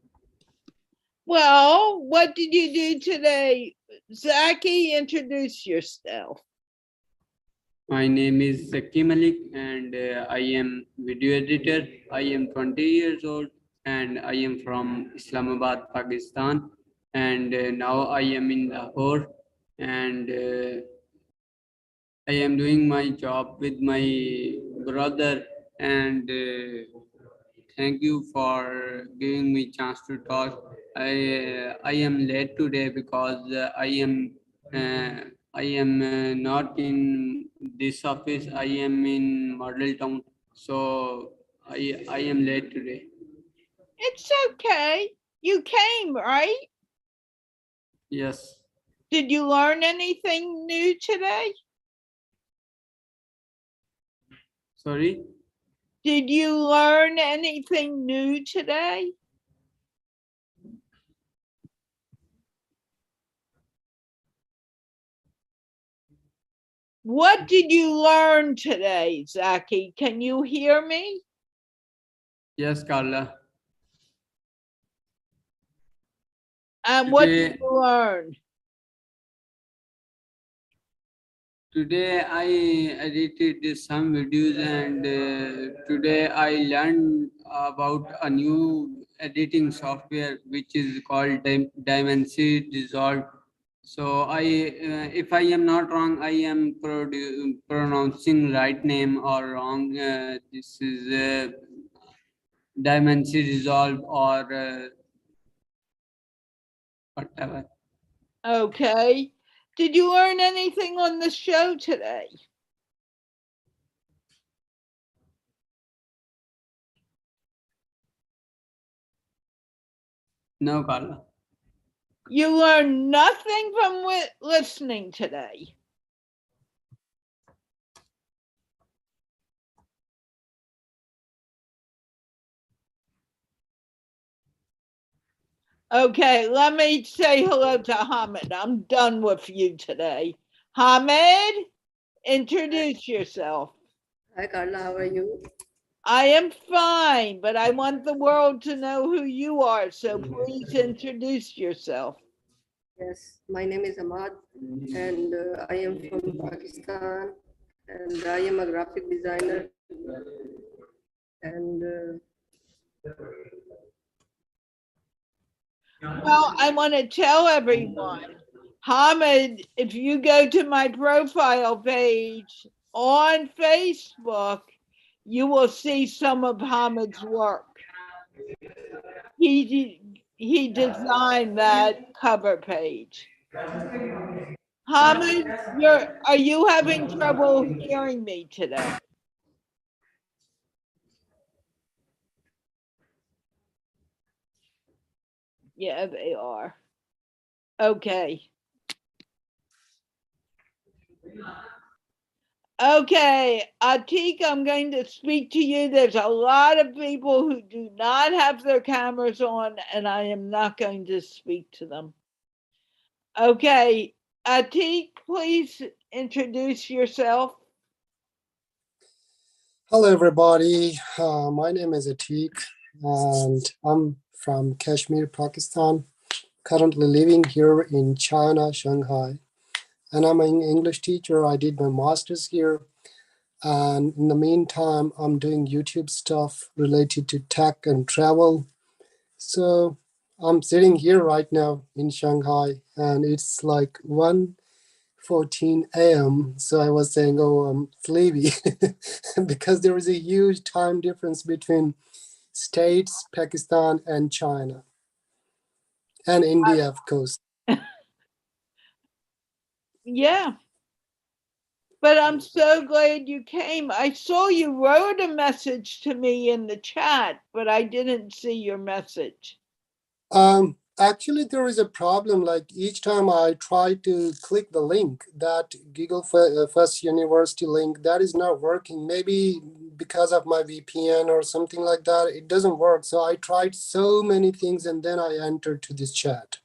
Well, what did you do today? Zaki, introduce yourself. My name is Zaki Malik and I am video editor. I am 20 years old and I am from Islamabad, Pakistan. And now I am in Lahore and I am doing my job with my brother and thank you for giving me chance to talk. I am late today because I am I am not in this office. I am in Model Town. So I am late today. It's okay. You came, right? Yes. Did you learn anything new today? Sorry. Did you learn anything new today? What did you learn today, Zaki? Can you hear me? Yes, Carla. And what did Today, you learn? today I edited some videos, and today I learned about a new editing software which is called Dimensity Dissolve. So if I am not wrong, I am pronouncing right name or wrong. This is Dimensity Dissolve or whatever. Okay. Did you learn anything on the show today? No, Carla. You learned nothing from listening today. Okay, let me say hello to Hamid. I'm done with you today. Hamid, introduce yourself. Hi Carla, how are you? I am fine, but I want the world to know who you are, so please introduce yourself. Yes, my name is Ahmad and I am from Pakistan and I am a graphic designer and Well, I want to tell everyone, Hamid, if you go to my profile page on Facebook, you will see some of Hamid's work. He designed that cover page. Hamid, are you having trouble hearing me today? Yeah, they are. Okay. Okay, Atik, I'm going to speak to you. There's a lot of people who do not have their cameras on, and I am not going to speak to them. Okay, Atik, please introduce yourself. Hello, everybody. My name is Atik, and I'm from Kashmir, Pakistan. Currently living here in China, Shanghai. And I'm an English teacher. I did my master's here. And in the meantime, I'm doing YouTube stuff related to tech and travel. So I'm sitting here right now in Shanghai, and it's like 1:14 a.m. So I was saying, oh, I'm sleepy because there is a huge time difference between States, Pakistan, and China, and India, of course. Yeah. But I'm so glad you came. I saw you wrote a message to me in the chat, but I didn't see your message. Actually, there is a problem. Like each time I try to click the link, that Google First University link, that is not working. Maybe because of my VPN or something like that, it doesn't work. So I tried so many things, and then I entered to this chat.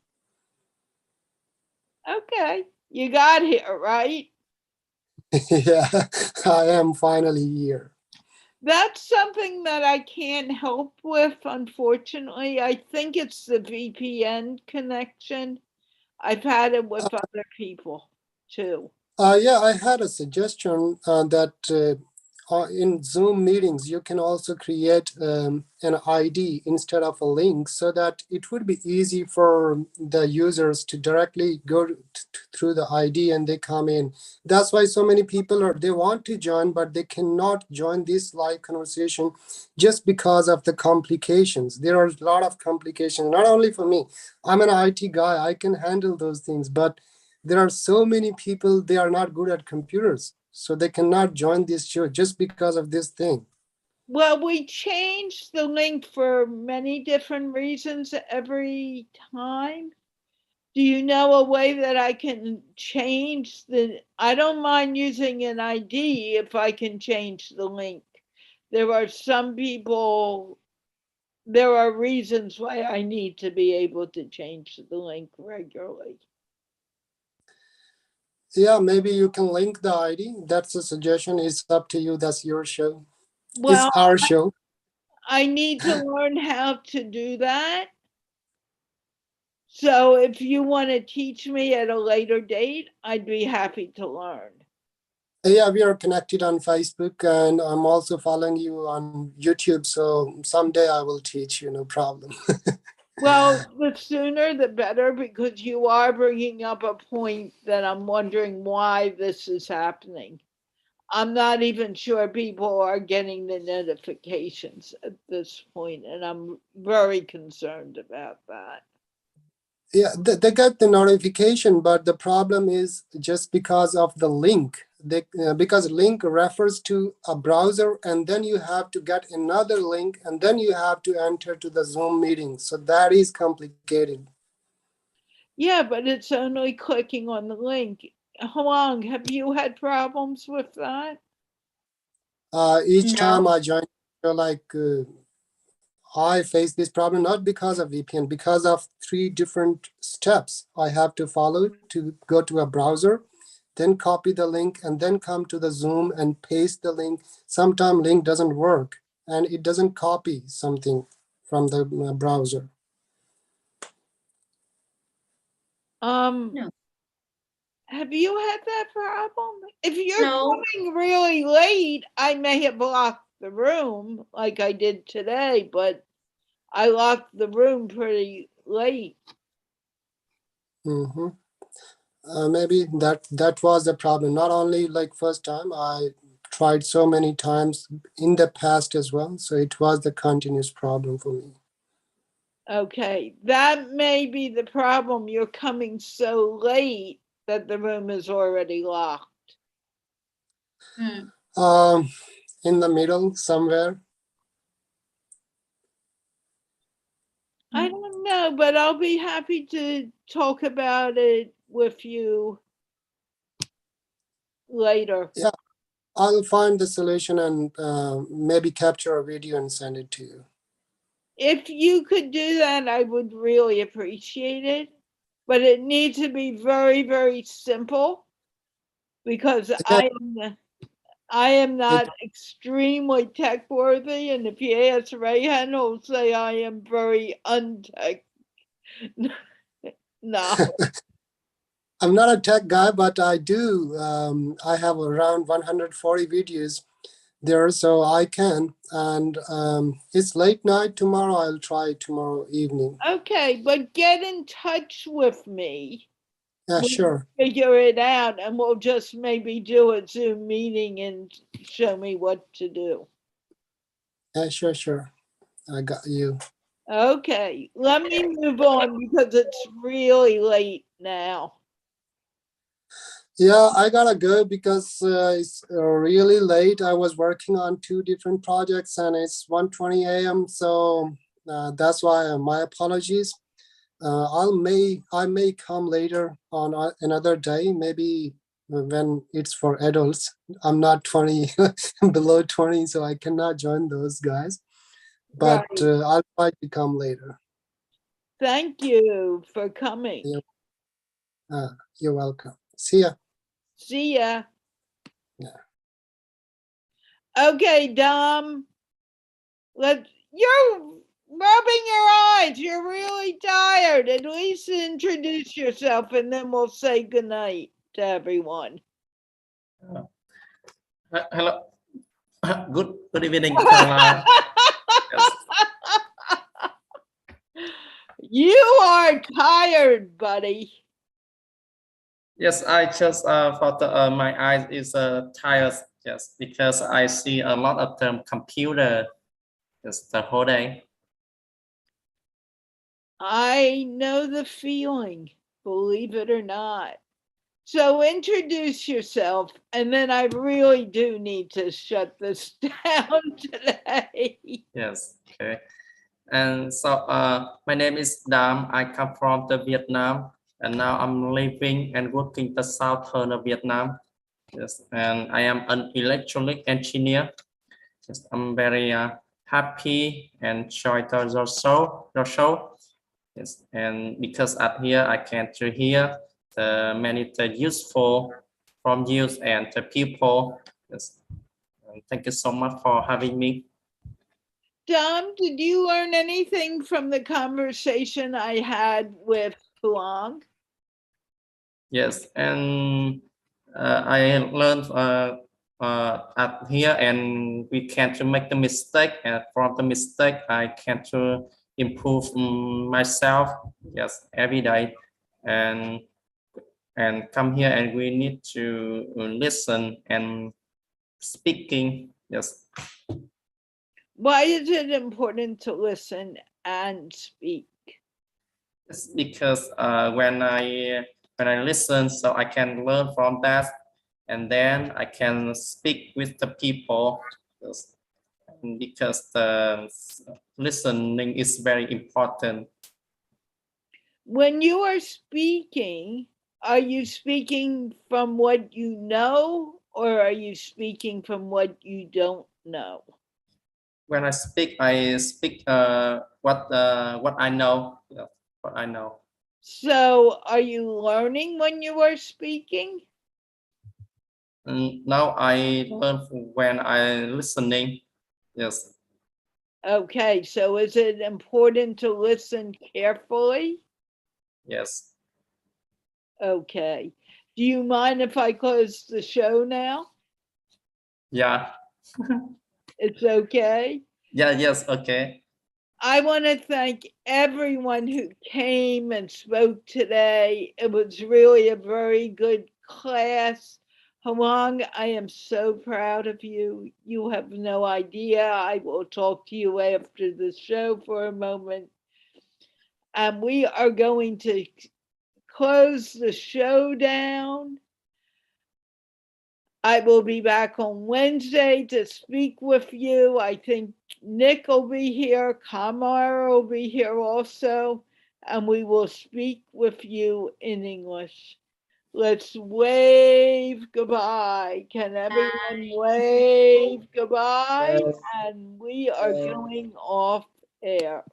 Okay, you got here, right? Yeah, I am finally here. That's something that I can't help with, unfortunately. I think it's the VPN connection. I've had it with other people too. Yeah, I had a suggestion that in Zoom meetings, you can also create an ID instead of a link so that it would be easy for the users to directly go through the ID and they come in. That's why so many people they want to join, but they cannot join this live conversation just because of the complications. There are a lot of complications, not only for me. I'm an IT guy, I can handle those things, but there are so many people, they are not good at computers. So they cannot join this show just because of this thing. Well, we change the link for many different reasons every time. Do you know a way that I can change I don't mind using an ID if I can change the link. There are some people, there are reasons why I need to be able to change the link regularly. Yeah, maybe you can link the ID. That's a suggestion. It's up to you. That's your show. Well, It's our show. I need to learn how to do that. So if you want to teach me at a later date, I'd be happy to learn. Yeah, we are connected on Facebook, and I'm also following you on YouTube. So someday I will teach you, no problem. Well, the sooner the better, because you are bringing up a point that I'm wondering why this is happening. I'm not even sure people are getting the notifications at this point, and I'm very concerned about that. Yeah, they get the notification, but the problem is just because of the link. Because link refers to a browser, and then you have to get another link, and then you have to enter to the Zoom meeting. So that is complicated. Yeah, but it's only clicking on the link. Huang, have you had problems with that? Each time No. I join, I face this problem not because of VPN, because of 3 different steps I have to follow to go to a browser, then copy the link, and then come to the Zoom and paste the link. Sometimes link doesn't work and it doesn't copy something from the browser. No. Have you had that problem? If you're No. coming really late, I may have locked the room like I did today, but I locked the room pretty late. Mm-hmm. Maybe that was the problem. Not only like first time, I tried so many times in the past as well. So it was the continuous problem for me. Okay, that may be the problem. You're coming so late that the room is already locked. In the middle somewhere. I don't know, but I'll be happy to talk about it with you later. Yeah, I'll find the solution and maybe capture a video and send it to you. If you could do that, I would really appreciate it. But it needs to be very, very simple because Yeah, I am not extremely tech worthy. And if you ask Rayhan, he'll say I am very untech. No. I'm not a tech guy, but I do. I have around 140 videos there, so I can. And it's late night tomorrow. I'll try tomorrow evening. Okay, but get in touch with me. Yeah, We'll sure. figure it out and we'll just maybe do a Zoom meeting and show me what to do. Yeah, sure. I got you. Okay, let me move on because it's really late now. Yeah, I gotta go because it's really late. I was working on 2 different projects and it's 1:20 a.m. So that's why my apologies. I may come later on another day, maybe when it's for adults. I'm not 20, below 20, so I cannot join those guys. But Right. I'll try to come later. Thank you for coming. You're welcome. See ya. See ya. Yeah. Okay, Dom. You're rubbing your eyes. You're really tired. At least introduce yourself and then we'll say goodnight to everyone. Hello. Good evening, Carla. Yes. You are tired, buddy. Yes, I just thought my eyes is tired. Yes, because I see a lot of the computer just the whole day. I know the feeling, believe it or not. So introduce yourself, and then I really do need to shut this down today. Yes, okay. And so my name is Dam. I come from the Vietnam, and now I'm living and working the southern of Vietnam. Yes, and I am an electronic engineer. Yes, I'm very happy and enjoy your show. Yes, and because at here I can to hear the many the useful from you and the people. Yes, and thank you so much for having me. Dom, did you learn anything from the conversation I had with Huang? Yes, and I learned at here, and we can to make the mistake, and from the mistake, I can to improve myself. Yes, every day, and come here, and we need to listen and speaking. Yes, Why is it important to listen and speak? it's because when I listen, so I can learn from that, and then I can speak with the people. Yes. Because the listening is very important. When you are speaking from what you know, or are you speaking from what you don't know? When I speak what I know. Yeah, what I know. So are you learning when you are speaking? Now I learn when I listening. Yes. Okay, so is it important to listen carefully? Yes. Okay. Do you mind if I close the show now? Yeah. It's okay. Yeah. Yes. Okay. I want to thank everyone who came and spoke today. It was really a very good class. Huang, I am so proud of you. You have no idea. I will talk to you after the show for a moment. And we are going to close the show down. I will be back on Wednesday to speak with you. I think Nick will be here, Kamara will be here also, and we will speak with you in English. Let's wave goodbye. Can everyone wave goodbye? And we are going off air.